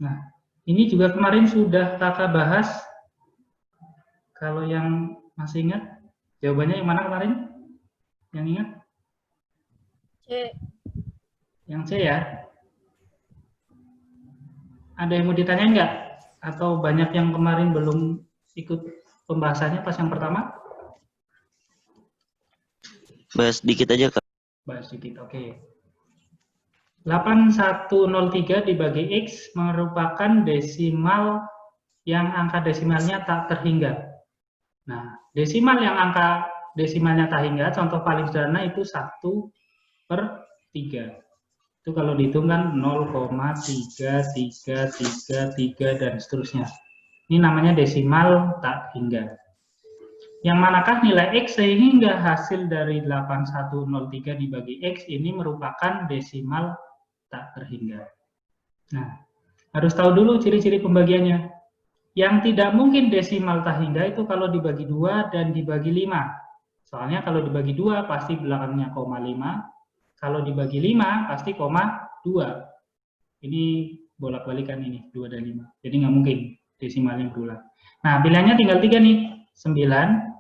Nah, ini juga kemarin sudah kakak bahas. Kalau yang masih ingat, jawabannya yang mana kemarin? Yang ingat? C. Yang C ya. Ada yang mau ditanyain nggak? Atau banyak yang kemarin belum ikut pembahasannya pas yang pertama? Bahas dikit aja, Kak. Bahas dikit, oke. 8103 dibagi X merupakan desimal yang angka desimalnya tak terhingga. Nah, desimal yang angka desimalnya tak hingga, contoh paling sederhana itu 1/3. Itu kalau dihitung kan 0,3333 dan seterusnya. Ini namanya desimal tak hingga. Yang manakah nilai X sehingga hasil dari 8103 dibagi X ini merupakan desimal tak terhingga. Nah, harus tahu dulu ciri-ciri pembagiannya. Yang tidak mungkin desimal tak hingga itu kalau dibagi 2 dan dibagi 5. Soalnya kalau dibagi 2 pasti belakangnya koma 5. Kalau dibagi 5 pasti koma 2. Ini bolak-balikan ini, 2 dan 5. Jadi nggak mungkin desimalnya berulang. Nah, pilihannya tinggal 3 nih. 9,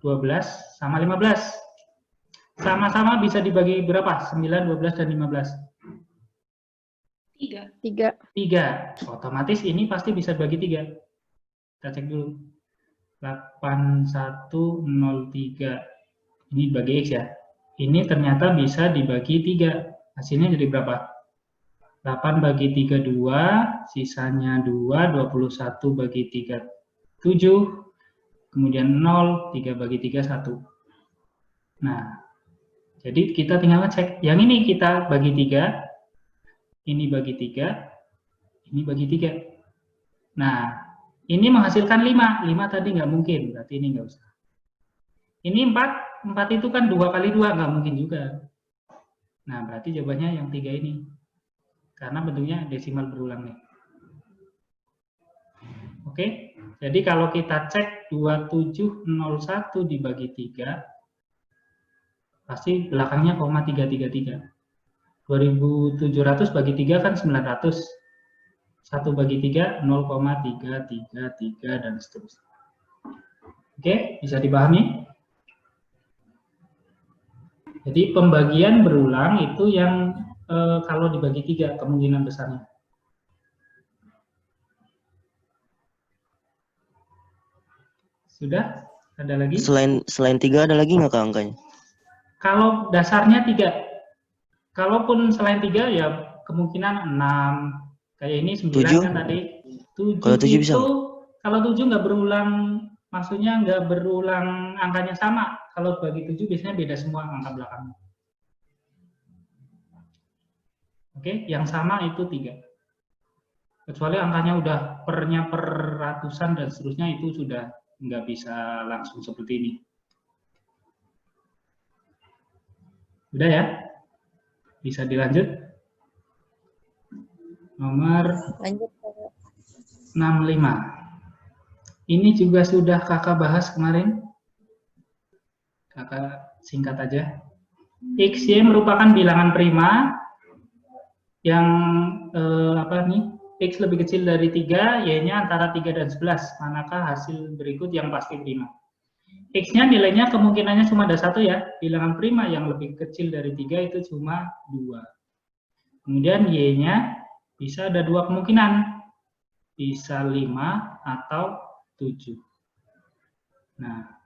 12, sama 15. Sama-sama bisa dibagi berapa? 9, 12, dan 15. 3. 3. 3. Otomatis ini pasti bisa bagi 3. Kita cek dulu. 8103. Ini bagi X ya. Ini ternyata bisa dibagi 3. Hasilnya jadi berapa? 8 bagi 3, 2. Sisanya 2. 21 bagi 3, 7. Kemudian 0, 3 bagi 3, 1. Nah, jadi kita tinggal ngecek. Yang ini kita bagi 3. Ini bagi 3. Ini bagi 3. Nah, ini menghasilkan 5. 5 tadi nggak mungkin, berarti ini nggak usah. Ini 4. 4 itu kan 2 kali 2, nggak mungkin juga. Nah, berarti jawabannya yang 3 ini. Karena bentuknya desimal berulang nih. Oke, jadi kalau kita cek 2701 dibagi 3, pasti belakangnya koma 333. 2700 bagi 3 kan 900. 1 bagi 3, 0,333 dan seterusnya. Oke, bisa dipahami? Jadi pembagian berulang itu yang kalau dibagi 3 kemungkinan besarnya. Sudah? Ada lagi? Selain 3 ada lagi nggak Kak angkanya? Kalau dasarnya 3. Kalaupun selain 3 ya kemungkinan 6. Kayak ini 9 7? kan tadi. 7 Kalau 7 bisa itu, nggak? kalau 7 nggak berulang, maksudnya nggak berulang angkanya sama. Kalau bagi 7 biasanya beda semua angka belakangnya. Oke, yang sama itu 3. Kecuali angkanya udah pernya per ratusan dan seterusnya, itu sudah nggak bisa langsung seperti ini. Udah ya? Bisa dilanjut? Nomor 65. Ini juga sudah kakak bahas kemarin. Kakak singkat aja. X, Y merupakan bilangan prima yang apa nih? X lebih kecil dari 3, Y-nya antara 3 dan 11. Manakah hasil berikut yang pasti prima? X-nya nilainya kemungkinannya cuma ada 1 ya. Bilangan prima yang lebih kecil dari 3 itu cuma 2. Kemudian Y-nya bisa ada 2 kemungkinan. Bisa 5 atau 7. Nah,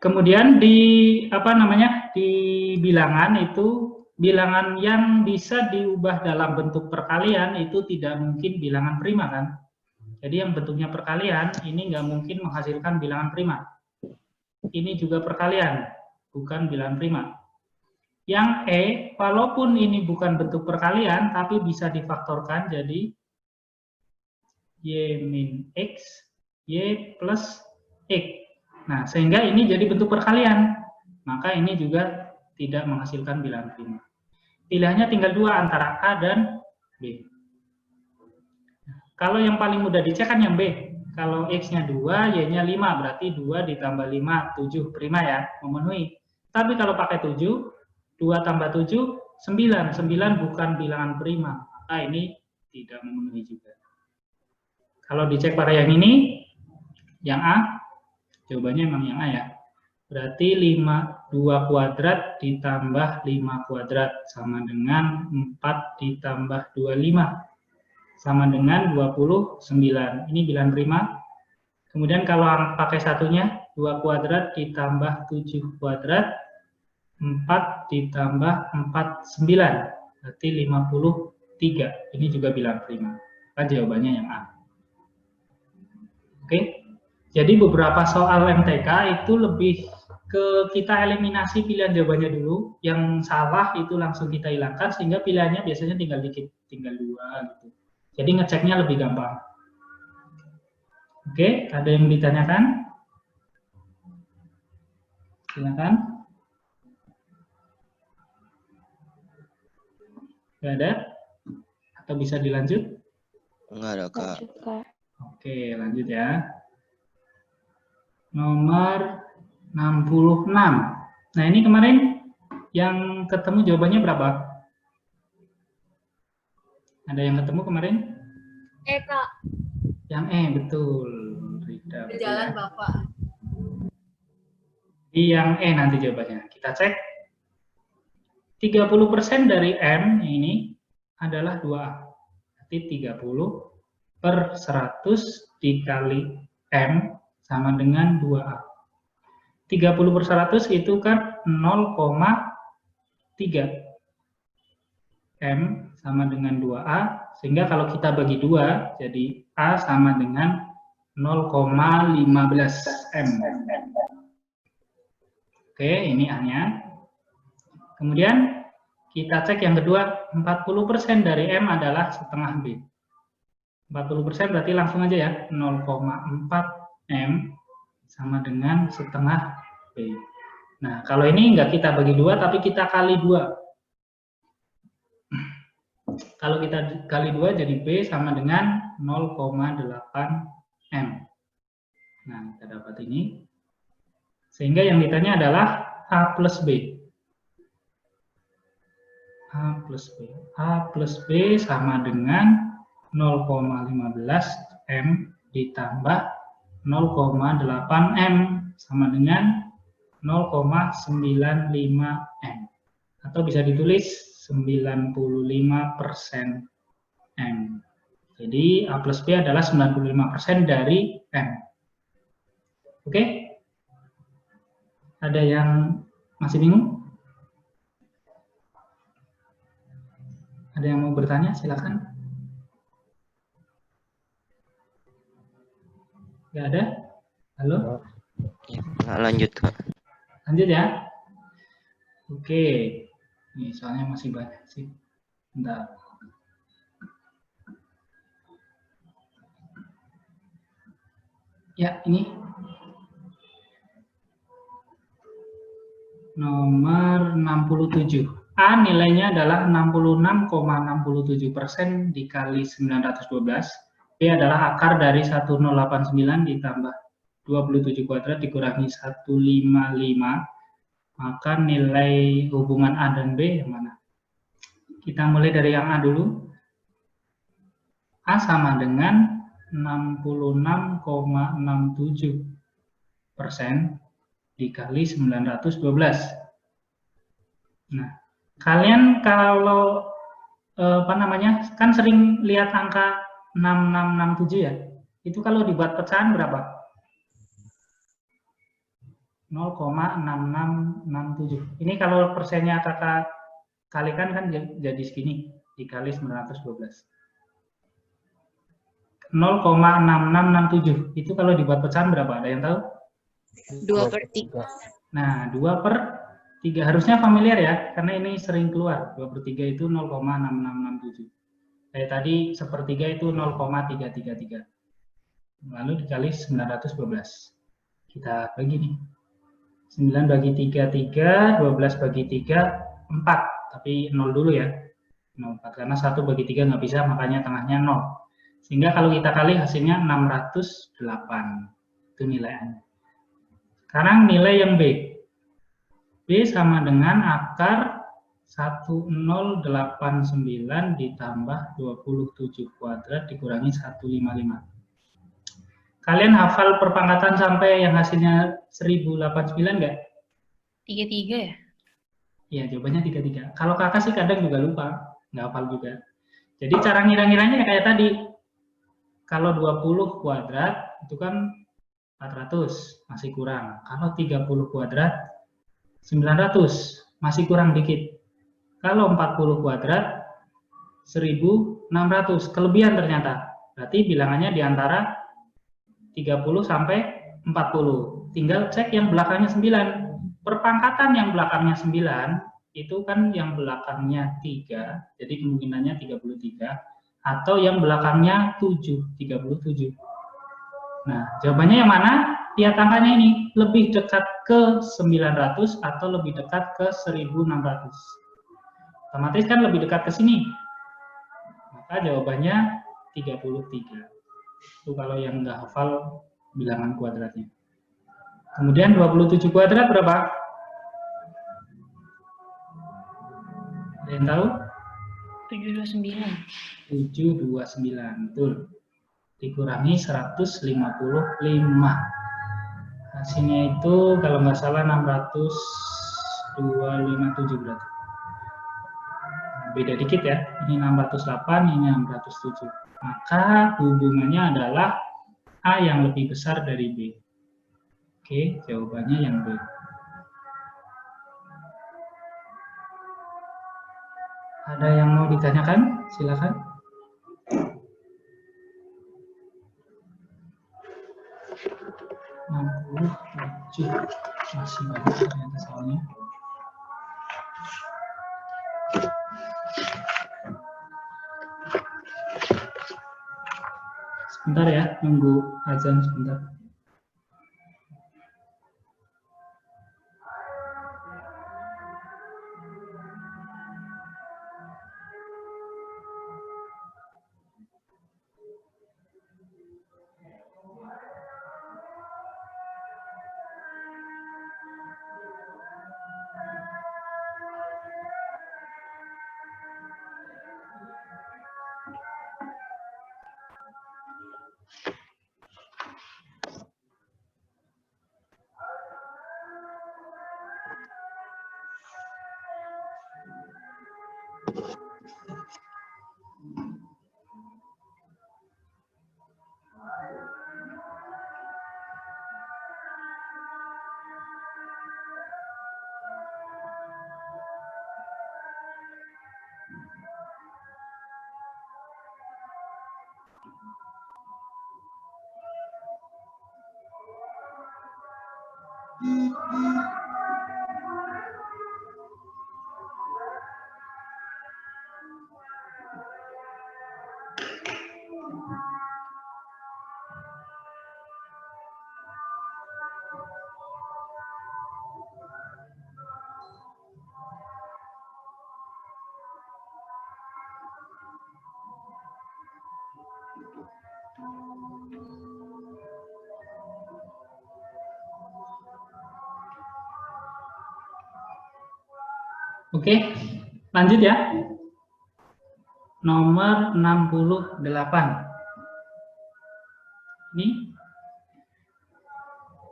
kemudian di di bilangan itu, bilangan yang bisa diubah dalam bentuk perkalian itu tidak mungkin bilangan prima kan. Jadi yang bentuknya perkalian ini nggak mungkin menghasilkan bilangan prima. Ini juga perkalian, bukan bilangan prima. Yang E, walaupun ini bukan bentuk perkalian, tapi bisa difaktorkan jadi Y min X, Y plus X. Nah, sehingga ini jadi bentuk perkalian. Maka ini juga tidak menghasilkan bilangan prima. Pilihannya tinggal 2 antara A dan B. Kalau yang paling mudah dicek kan yang B. Kalau X-nya 2, Y-nya 5, berarti 2 ditambah 5, 7, prima ya, memenuhi. Tapi kalau pakai 7, 2 tambah 7, 9. 9 bukan bilangan prima, maka ini tidak memenuhi juga. Kalau dicek pakai yang ini, yang A, jawabannya memang yang A ya. Berarti 2 kuadrat ditambah 5 kuadrat sama dengan 4 ditambah 25. Sama dengan 29. Ini bilangan prima. Kemudian kalau pakai satunya, 2 kuadrat ditambah 7 kuadrat, 4 ditambah 4, 9. Berarti 53. Ini juga bilangan prima. Maka jawabannya yang A. Oke, Jadi beberapa soal MTK itu lebih ke kita eliminasi pilihan jawabannya dulu, yang salah itu langsung kita hilangkan sehingga pilihannya biasanya tinggal dikit, tinggal 2 gitu. Jadi ngeceknya lebih gampang. Oke, ada yang ditanyakan? Silakan. Nggak ada? Atau bisa dilanjut? Enggak ada, Kak. Lanjut, Kak. Oke, lanjut ya. Nomor 66. Nah, ini kemarin yang ketemu jawabannya berapa? Ada yang ketemu kemarin? Kak. Yang betul. Rida, betul Berjalan ya. Bapak. Di yang nanti jawabannya. Kita cek. 30% dari M ini adalah 2A. Berarti 30 per 100 dikali M sama dengan 2A. 30 per 100 itu kan 0,3. M sama dengan 2A. Sehingga kalau kita bagi 2, jadi A sama dengan 0,15 M. Oke, ini A-nya. Kemudian kita cek yang kedua, 40% dari M adalah setengah B. 40% berarti langsung aja ya, 0,4 M sama dengan setengah B. Nah, kalau ini nggak kita bagi 2, tapi kita kali 2. Kalau kita kali 2 jadi B sama dengan 0,8 M. Nah, kita dapat ini. Sehingga yang ditanya adalah A plus B. A plus B. A plus B sama dengan 0,15 M ditambah 0,8 M sama dengan 0,95 M. Atau bisa ditulis 95% M. Jadi A plus B adalah 95% dari M. Oke? Ada yang masih bingung? Ada yang mau bertanya? Silakan. Nggak ada? Halo? Nggak lanjut, Kak. Lanjut ya. Oke. Ini soalnya masih banyak sih. Bentar. Ya, ini. Nomor 67. A nilainya adalah 66,67% dikali 912. B adalah akar dari 1089 ditambah 27 kuadrat dikurangi 155. Maka nilai hubungan A dan B yang mana? Kita mulai dari yang A dulu. A sama dengan 66,67% dikali 912. Nah, kalian kalau kan sering lihat angka 6667 ya. Itu kalau dibuat pecahan berapa? 0,6667. Ini kalau persennya kakak kalikan kan jadi segini dikali 912. 0,6667. Itu kalau dibuat pecahan berapa? Ada yang tahu? 2/3. Nah, 2/3 harusnya familiar ya, karena ini sering keluar. 2/3 itu 0,6667. Kayak tadi 1/3 itu 0,333. Lalu dikali 912. Kita bagi nih. 9 bagi 3, 3. 12 bagi 3, 4. Tapi 0 dulu ya. 0,4. Karena 1 bagi 3 nggak bisa, makanya tengahnya 0. Sehingga kalau kita kali hasilnya 608. Itu nilai A. Sekarang nilai yang B. B sama dengan akar 1089 ditambah 27 kuadrat dikurangi 155. Kalian hafal perpangkatan sampai yang hasilnya 1089 nggak? 33 ya? Iya, jawabannya 33. Kalau kakak sih kadang juga lupa, nggak hafal juga. Jadi cara ngira-ngiranya kayak tadi. Kalau 20 kuadrat itu kan 400, masih kurang. Kalau 30 kuadrat 900, masih kurang dikit. Kalau 40 kuadrat 1600, kelebihan ternyata. Berarti bilangannya di antara 30 sampai 40. Tinggal cek yang belakangnya 9. Perpangkatan yang belakangnya 9, itu kan yang belakangnya 3, jadi kemungkinannya 33. Atau yang belakangnya 7, 37. Nah, jawabannya yang mana? Lihat angkanya ini, lebih dekat ke 900 atau lebih dekat ke 1600. Otomatis kan lebih dekat ke sini. Maka jawabannya 33. Itu kalau yang nggak hafal bilangan kuadratnya. Kemudian 27 kuadrat berapa? Ada yang tahu? 729. 729, betul. Dikurangi 155. Hasilnya itu kalau nggak salah 602,57 berarti. Beda dikit ya, ini 608, ini 607. Maka hubungannya adalah A yang lebih besar dari B. Oke, jawabannya yang B. Ada yang mau ditanyakan? Silakan. Masih banyak ternyata soalnya. Sebentar ya, nunggu azan sebentar. Oke, lanjut ya. Nomor 68. Ini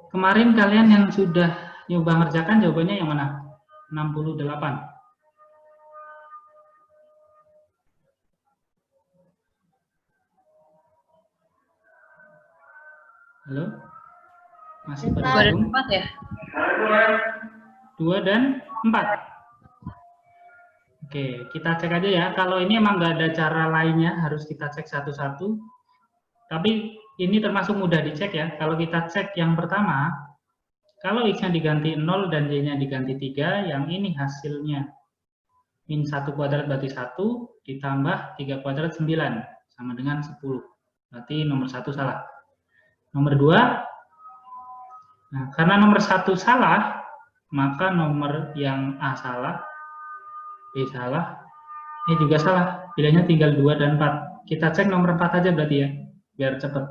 kemarin kalian yang sudah nyoba ngerjakan jawabannya yang mana? 68. Halo? Masih pada 2 dan bingung? 4 ya? 2 dan 4. Oke, kita cek aja ya. Kalau ini emang nggak ada cara lainnya, harus kita cek satu-satu. Tapi ini termasuk mudah dicek ya. Kalau kita cek yang pertama, kalau X-nya diganti 0 dan Y-nya diganti 3, yang ini hasilnya min 1 kuadrat berarti 1, ditambah 3 kuadrat 9, sama dengan 10. Berarti nomor 1 salah. Nomor 2, nah, karena nomor 1 salah, maka nomor yang A salah, B salah, ini juga salah. Pilihannya tinggal 2 dan 4. Kita cek nomor 4 aja berarti ya, biar cepat.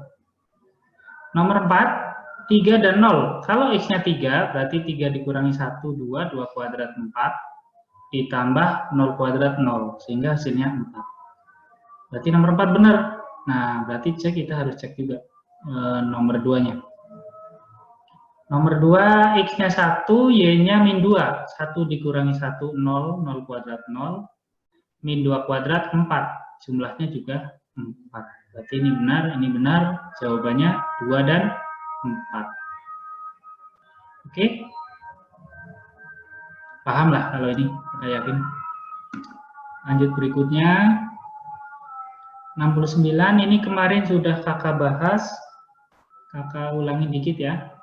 Nomor 4, 3 dan 0. Kalau X-nya 3, berarti 3 dikurangi 1, 2, 2 kuadrat 4, ditambah 0 kuadrat 0, sehingga hasilnya 4. Berarti nomor 4 benar. Nah, berarti kita harus cek juga nomor 2-nya. Nomor 2, X-nya 1, Y-nya min 2. 1 dikurangi 1, 0, 0 kuadrat 0. Min 2 kuadrat, 4. Jumlahnya juga 4. Berarti ini benar. Jawabannya 2 dan 4. Oke? Paham lah kalau ini, saya yakin. Lanjut berikutnya. 69, ini kemarin sudah kakak bahas. Kakak ulangi dikit ya.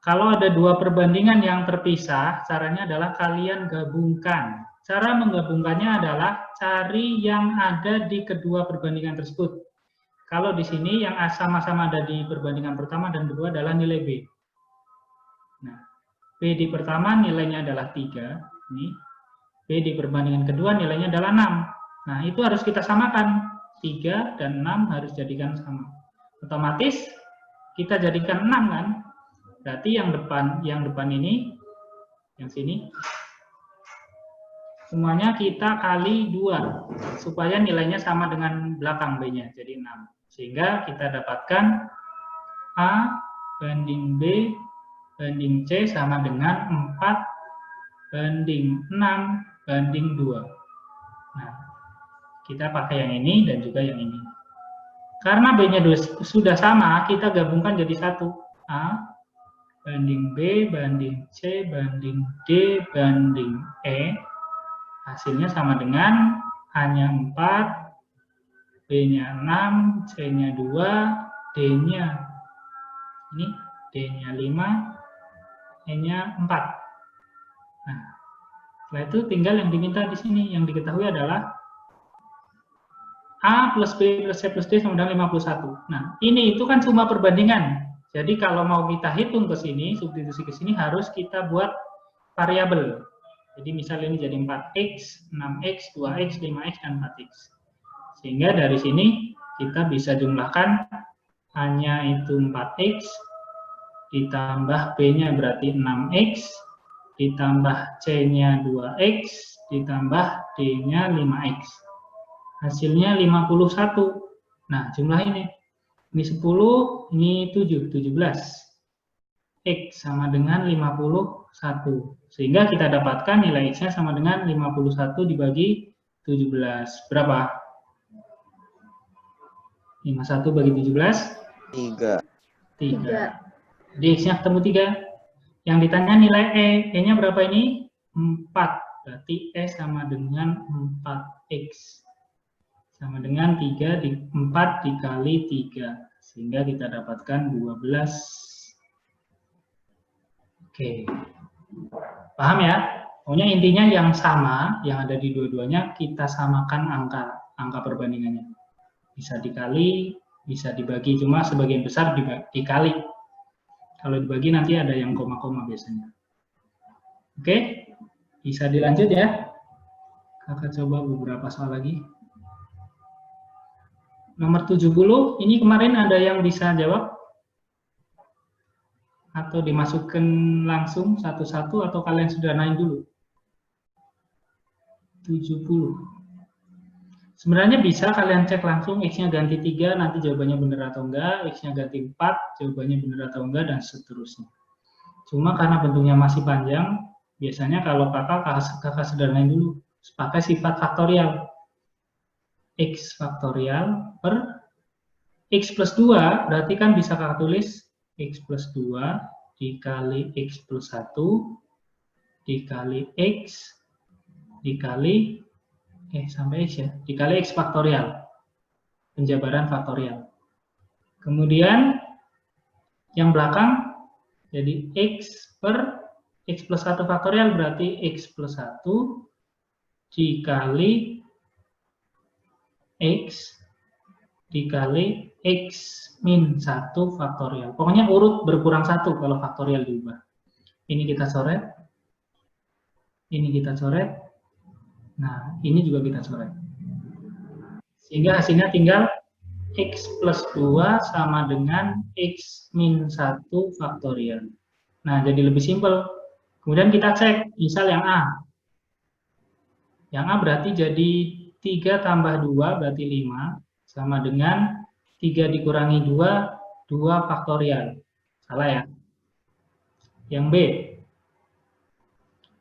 Kalau ada dua perbandingan yang terpisah, caranya adalah kalian gabungkan. Cara menggabungkannya adalah cari yang ada di kedua perbandingan tersebut. Kalau di sini yang sama-sama ada di perbandingan pertama dan kedua adalah nilai B. Nah, B di pertama nilainya adalah 3. Ini. B di perbandingan kedua nilainya adalah 6. Nah, itu harus kita samakan. 3 dan 6 harus jadikan sama. Otomatis kita jadikan 6 kan? Berarti yang depan ini, yang sini, semuanya kita kali 2, supaya nilainya sama dengan belakang B-nya, jadi 6. Sehingga kita dapatkan A banding B banding C sama dengan 4 banding 6 banding 2. Nah, kita pakai yang ini dan juga yang ini. Karena B-nya sudah sama, kita gabungkan jadi 1. A banding B, banding C, banding D, banding E. Hasilnya sama dengan A-nya 4, B-nya 6, C-nya 2, D-nya ini, D-nya 5, E-nya 4. Nah, setelah itu tinggal yang diminta di sini. Yang diketahui adalah A plus B plus C plus D sama dengan 51. Nah, ini itu kan cuma perbandingan. Jadi kalau mau kita hitung ke sini, substitusi ke sini harus kita buat variabel. Jadi misalnya ini jadi 4x, 6x, 2x, 5x, dan 4x. Sehingga dari sini kita bisa jumlahkan A-nya itu 4x, ditambah B-nya berarti 6x, ditambah C-nya 2x, ditambah D-nya 5x. Hasilnya 51. Nah, jumlah ini. Ini 10, ini 7, 17. X sama dengan 51. Sehingga kita dapatkan nilai X-nya sama dengan 51 dibagi 17. Berapa? 51 bagi 17? 3. 3. Jadi X-nya ketemu 3. Yang ditanya nilai E. E-nya berapa ini? 4. Berarti E sama dengan 4X. Sama dengan 4 dikali 3. Sehingga kita dapatkan 12. Oke. Paham ya? Pokoknya intinya yang sama, yang ada di dua-duanya, kita samakan angka perbandingannya. Bisa dikali, bisa dibagi, cuma sebagian besar dikali. Kalau dibagi nanti ada yang koma-koma biasanya. Oke? Bisa dilanjut ya? Kakak coba beberapa soal lagi. Nomor 70, ini kemarin ada yang bisa jawab? Atau dimasukkan langsung satu-satu atau kalian sudah naik dulu? 70. Sebenarnya bisa kalian cek langsung, X-nya ganti 3, nanti jawabannya benar atau enggak, X-nya ganti 4, jawabannya benar atau enggak, dan seterusnya. Cuma karena bentuknya masih panjang, biasanya kalau kakak sederhanain dulu, pakai sifat faktorial. X faktorial per X plus 2, berarti kan bisa kakak tulis X plus 2 dikali X plus 1 dikali X dikali sampai X ya, dikali X faktorial, penjabaran faktorial. Kemudian yang belakang jadi X per X plus 1 faktorial berarti X plus 1 dikali X dikali X min 1 faktorial. Pokoknya urut berkurang 1 kalau faktorial diubah. Ini kita coret. Ini kita coret. Nah, ini juga kita coret. Sehingga hasilnya tinggal X plus 2 sama dengan X min 1 faktorial. Nah, jadi lebih simpel. Kemudian kita cek, misal yang A. Yang A berarti jadi 3 tambah 2 berarti 5, sama dengan 3 dikurangi 2, 2 faktorial. Salah ya? Yang B,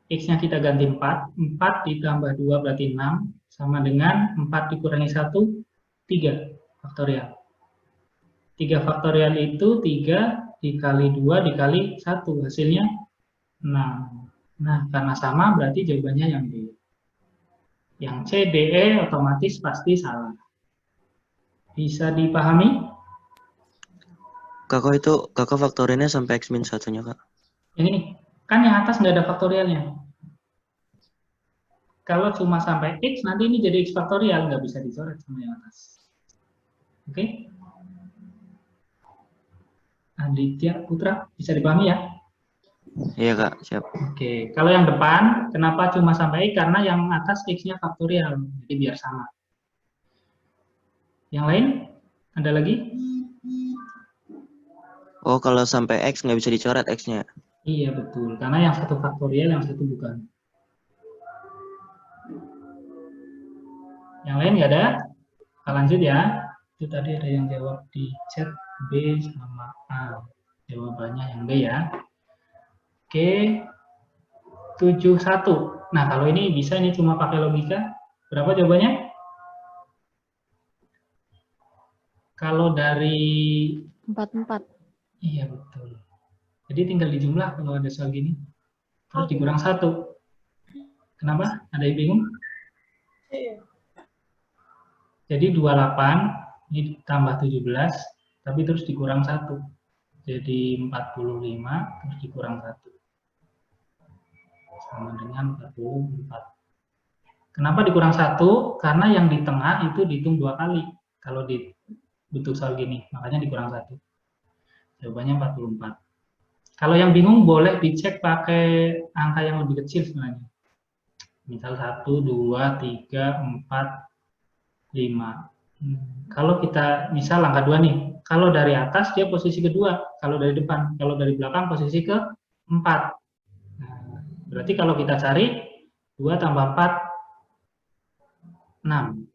X-nya kita ganti 4, 4 ditambah 2 berarti 6, sama dengan 4 dikurangi 1, 3 faktorial. 3 faktorial itu 3 dikali 2 dikali 1, hasilnya 6. Nah, karena sama berarti jawabannya yang B. Yang C, D, E otomatis pasti salah. Bisa dipahami? kakak faktorinnya sampai X min 1-nya, Kak. Yang ini, kan yang atas nggak ada faktorialnya. Kalau cuma sampai X, nanti ini jadi X faktorial, nggak bisa dicoret sama yang atas. Oke? Aditya Putra, bisa dipahami ya? Iya, Kak, siap. Oke, kalau yang depan, kenapa cuma sampai X? Karena yang atas X-nya faktorial, jadi biar sama. Yang lain, ada lagi? Oh, kalau sampai X nggak bisa dicoret X-nya. Iya, betul. Karena yang satu faktorial, yang satu bukan. Yang lain nggak ada? Kita lanjut ya. Itu tadi ada yang jawab di chat B sama A. Jawabannya yang B ya. Oke. 71. Nah, kalau ini bisa, ini cuma pakai logika. Berapa jawabannya? Kalau dari... 44. Iya, betul. Jadi tinggal dijumlah kalau ada soal gini. Terus dikurang 1. Kenapa? Ada yang bingung? Jadi 28, ini tambah 17, tapi terus dikurang 1. Jadi 45, terus dikurang 1. Sama dengan 44. Kenapa dikurang 1? Karena yang di tengah itu dihitung 2 kali. Kalau di bentuk soal gini, makanya dikurang 1. Jawabannya 44. Kalau yang bingung boleh dicek pakai angka yang lebih kecil sebenarnya. Misal 1, 2, 3, 4, 5. Kalau kita misal angka 2 nih, kalau dari atas dia posisi kedua, kalau dari depan, kalau dari belakang posisi ke-4. Nah, berarti kalau kita cari 2 tambah 4, 6.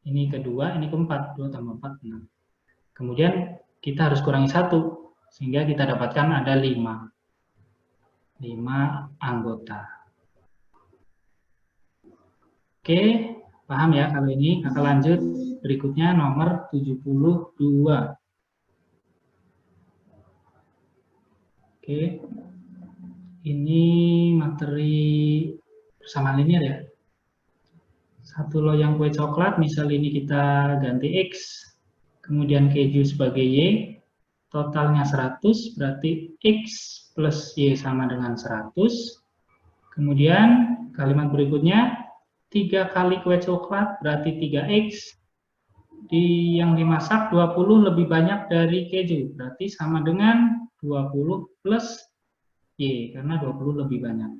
Ini kedua, ini keempat, 2 tambah 4, 6. Kemudian kita harus kurangi 1, sehingga kita dapatkan ada 5. 5 anggota. Oke. Paham ya kalau ini? Kakak lanjut berikutnya nomor 72. Oke. Ini materi persamaan linear ya. Satu loyang kue coklat, misal ini kita ganti X, kemudian keju sebagai Y, totalnya 100, berarti X plus Y sama dengan 100. Kemudian kalimat berikutnya, 3 kali kue coklat berarti 3X, yang dimasak 20 lebih banyak dari keju, berarti sama dengan 20 plus Y, karena 20 lebih banyak.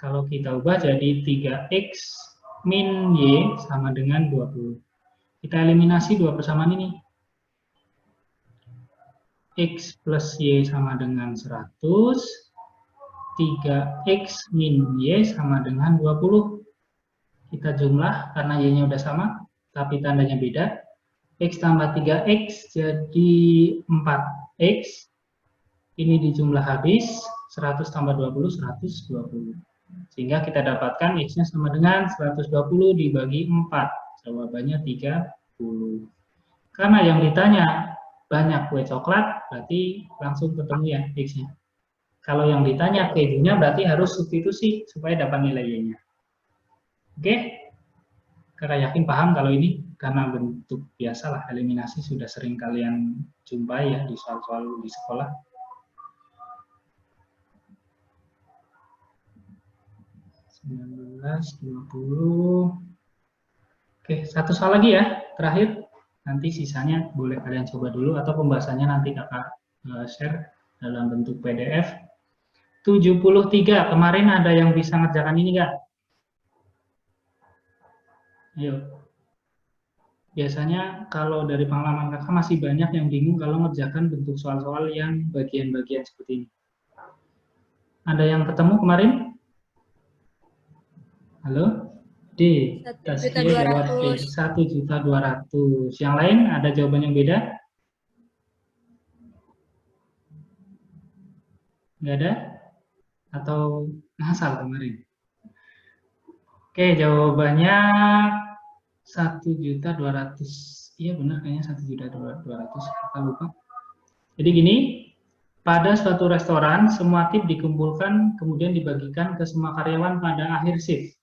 Kalau kita ubah jadi 3X min Y sama dengan 20. Kita eliminasi dua persamaan ini. X plus Y sama dengan 100, 3X min Y sama dengan 20. Kita jumlah karena Y-nya udah sama, tapi tandanya beda. X tambah 3X jadi 4X. Ini dijumlah habis, 100 tambah 20, 120. Sehingga kita dapatkan X-nya sama dengan 120 dibagi 4. Jawabannya 30. Karena yang ditanya banyak kue coklat, berarti langsung ketemu ya X-nya. Kalau yang ditanya kejunya, berarti harus substitusi supaya dapat nilai Y-nya. Oke, kakak yakin paham kalau ini, karena bentuk biasalah eliminasi sudah sering kalian jumpai ya di soal-soal di sekolah. (19, 20). Oke, satu soal lagi ya, terakhir. Nanti sisanya boleh kalian coba dulu atau pembahasannya nanti kakak share dalam bentuk PDF. 73, kemarin ada yang bisa ngerjakan ini nggak? Ayo. Biasanya kalau dari pengalaman kakak masih banyak yang bingung kalau ngerjakan bentuk soal-soal yang bagian-bagian seperti ini. Ada yang ketemu kemarin? Halo? D. 1.200.000. 1.200.000. Yang lain ada jawaban yang beda? Nggak ada? Atau ngasal kemarin? Oke, jawabannya 1.200.000. Iya benar kayaknya 1.200.000. Kita lupa. Jadi gini, pada suatu restoran semua tip dikumpulkan kemudian dibagikan ke semua karyawan pada akhir shift.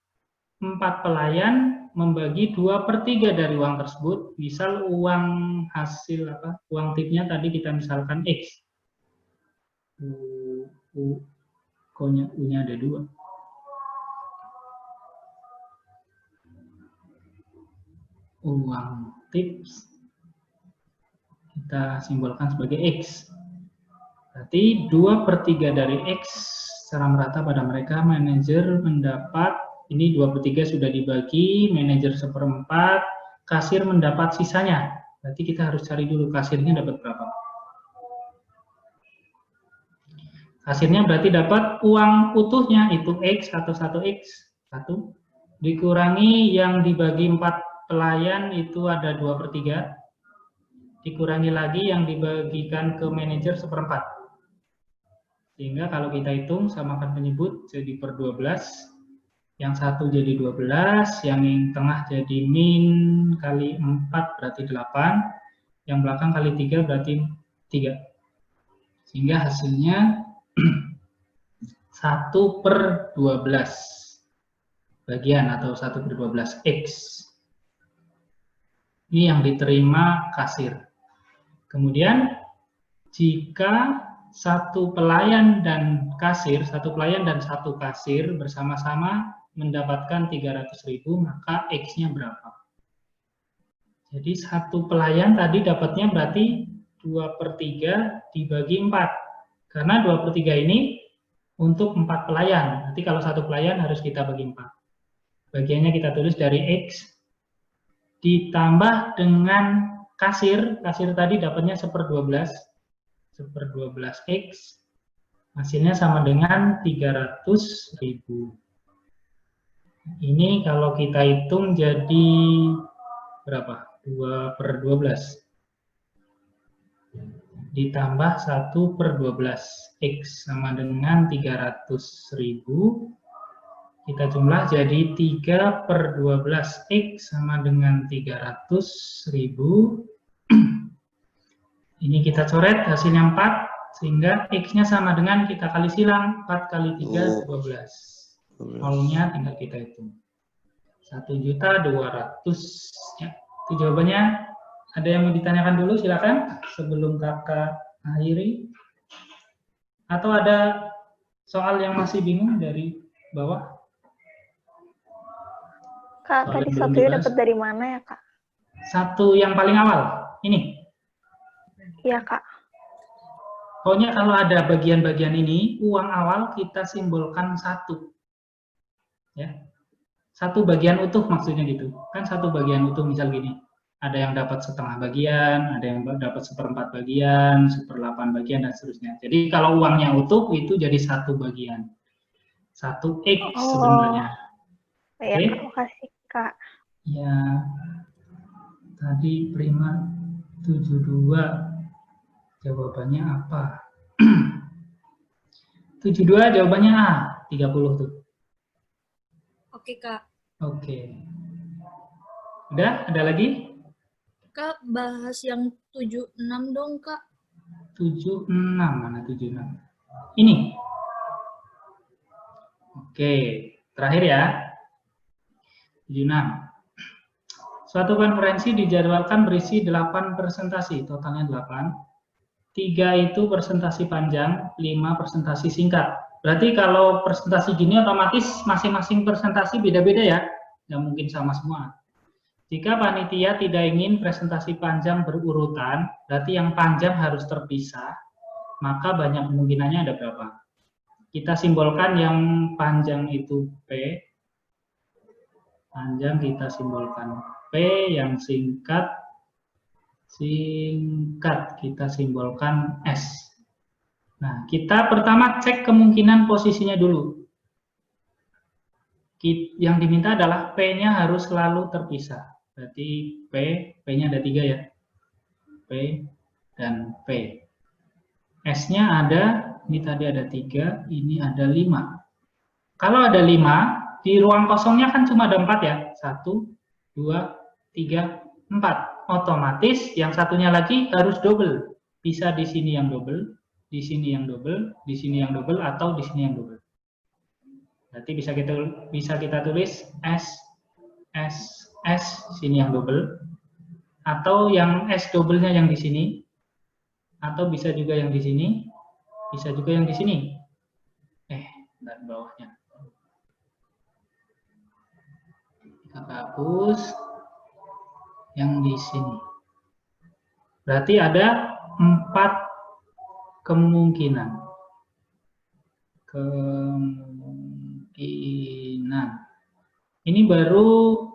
4 pelayan membagi 2/3 dari uang tersebut. Misal uang hasil uang tipnya tadi kita misalkan X. U-nya ada 2. Uang tips kita simbolkan sebagai X. Berarti 2/3 dari X secara merata pada mereka. Manajer mendapat, ini 2/3 sudah dibagi, manajer 1/4, kasir mendapat sisanya. Berarti kita harus cari dulu kasirnya dapat berapa. Kasirnya berarti dapat uang utuhnya, itu X atau 1X. 1 dikurangi yang dibagi 4 pelayan itu ada 2/3, dikurangi lagi yang dibagikan ke manajer 1/4. Sehingga kalau kita hitung samakan penyebut jadi per 12, yang 1 jadi 12, yang tengah jadi min kali 4 berarti 8, yang belakang kali 3 berarti 3. Sehingga hasilnya 1/12 bagian atau 1/12 X. Ini yang diterima kasir. Kemudian jika satu pelayan dan satu kasir bersama-sama mendapatkan 300.000, maka X-nya berapa? Jadi satu pelayan tadi dapatnya berarti 2/3 dibagi 4. Karena 2/3 ini untuk 4 pelayan. Nanti kalau satu pelayan harus kita bagi 4. Bagiannya kita tulis dari X ditambah dengan kasir tadi dapatnya 1/12 X, hasilnya sama dengan 300.000. Ini kalau kita hitung jadi berapa? 2/12 ditambah 1/12 X sama dengan 300.000. Kita jumlah jadi 3/12 X sama dengan 300.000. Ini kita coret hasilnya 4, sehingga X-nya sama dengan kita kali silang, 4 kali 3, 12. Nolnya tinggal kita hitung. 1.200.000. Ya, itu jawabannya. Ada yang mau ditanyakan dulu, silakan sebelum kakak akhiri. Atau ada soal yang masih bingung dari bawah? Kak, Soal tadi yang belum satunya dibahas. dapat dari mana ya, Kak? Satu yang paling awal, ini. Iya, Kak. Pokoknya kalau ada bagian-bagian ini, uang awal kita simbolkan 1. Ya. 1 bagian utuh maksudnya gitu. Kan 1 bagian utuh misal gini. Ada yang dapat 1/2 bagian, ada yang dapat 1/4 bagian, 1/8 bagian, dan seterusnya. Jadi kalau uangnya utuh itu jadi 1 bagian. 1 X sebenarnya. Iya, Oke? Kak. Makasih, Kak. Ya, tadi prima 72 jawabannya apa? 72 jawabannya A, 30 tuh. Oke, Kak. Oke. Udah, ada lagi? Kak, bahas yang 76 dong, Kak. 76, mana 76? Ini. Oke, terakhir ya. 76. Suatu konferensi dijadwalkan berisi 8 presentasi, totalnya 8. 3 itu presentasi panjang, 5 presentasi singkat. Berarti kalau presentasi gini otomatis masing-masing presentasi beda-beda ya, nggak mungkin sama semua. Jika panitia tidak ingin presentasi panjang berurutan, berarti yang panjang harus terpisah, maka banyak kemungkinannya ada berapa? Kita simbolkan yang panjang itu P, panjang kita simbolkan P, yang singkat kita simbolkan S. Nah, kita pertama cek kemungkinan posisinya dulu. Yang diminta adalah P-nya harus selalu terpisah. Berarti P-nya ada 3 ya. P dan P. S-nya ada, ini tadi ada 3, ini ada 5. Kalau ada 5, di ruang kosongnya kan cuma ada 4 ya. 1, 2, 3, 4. Otomatis yang satunya lagi harus double. Bisa di sini yang double, di sini yang double, di sini yang double, atau di sini yang double. Berarti bisa kita tulis S S sini yang double, atau yang S double-nya yang di sini, atau bisa juga yang di sini, bisa juga yang di sini. Dan bawahnya. Kita hapus yang di sini. Berarti ada 4 kemungkinan. Ini baru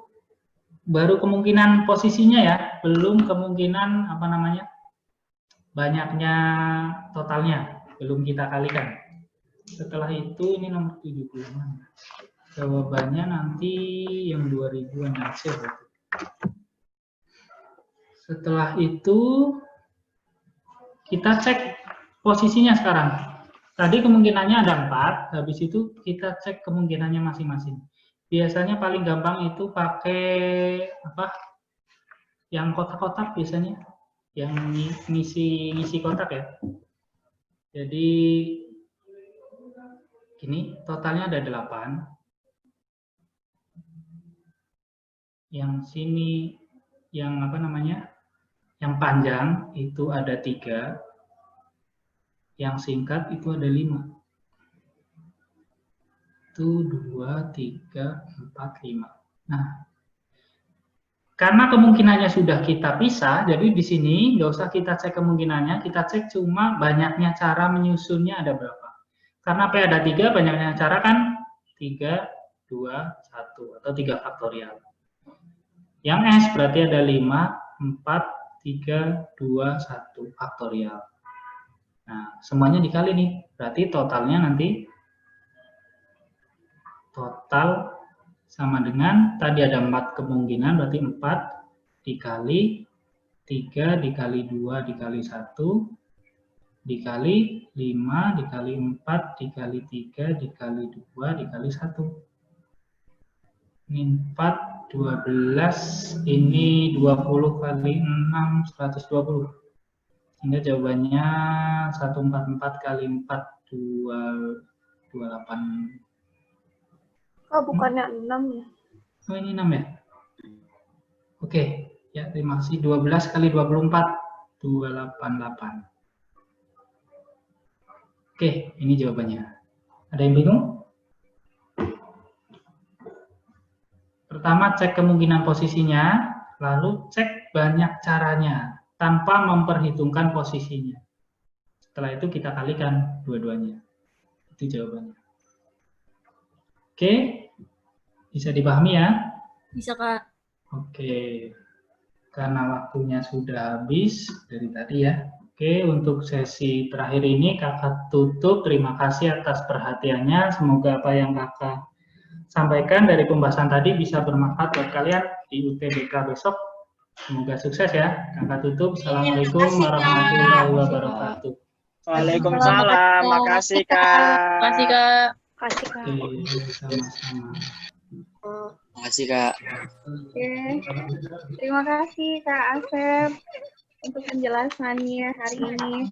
kemungkinan posisinya ya, belum kemungkinan apa namanya, banyaknya totalnya, belum kita kalikan. Setelah itu ini nomor 76. Jawabannya nanti yang 2000-an aja. Setelah itu kita cek posisinya sekarang. Tadi kemungkinannya ada 4, habis itu kita cek kemungkinannya masing-masing. Biasanya paling gampang itu pakai apa? Yang kotak-kotak biasanya, yang ngisi kotak ya. Jadi gini, totalnya ada 8. Yang sini, yang apa namanya, yang panjang itu ada 3. Yang singkat itu ada 5. Itu 2, 3, 4, 5. Nah, karena kemungkinannya sudah kita pisah, jadi di sini nggak usah kita cek kemungkinannya, kita cek cuma banyaknya cara menyusunnya ada berapa. Karena P ada 3, banyaknya cara kan 3, 2, 1, atau 3 faktorial. Yang S berarti ada 5, 4, 3, 2, 1 faktorial. Nah, semuanya dikali nih, berarti totalnya nanti total sama dengan tadi ada 4 kemungkinan, berarti 4 dikali 3 dikali 2 dikali 1 dikali 5 dikali 4 dikali 3 dikali 2 dikali 1. Ini 4, 12, ini 20 kali 6, 120. Sehingga jawabannya 144 kali 4, 28. Oh, bukannya 6 ya? Oh, ini 6 ya? Oke, ya terima kasih. 12 kali 24, 288. Oke, ini jawabannya. Ada yang bingung? Pertama, cek kemungkinan posisinya, lalu cek banyak caranya, tanpa memperhitungkan posisinya. Setelah itu kita kalikan dua-duanya. Itu jawabannya. Oke, bisa dipahami ya? Bisa, Kak. Oke, karena waktunya sudah habis dari tadi ya. Oke, untuk sesi terakhir ini kakak tutup. Terima kasih atas perhatiannya. Semoga apa yang kakak sampaikan dari pembahasan tadi bisa bermanfaat buat kalian di UTBK besok. Semoga sukses ya. Kakak tutup. Assalamualaikum warahmatullahi wabarakatuh. Waalaikumsalam. Makasih, Kak. Makasih, Kak. Kasih, Kak. Oke, sama-sama. Makasih, Kak. Oke. Terima kasih, Kak Asep, untuk penjelasannya hari ini.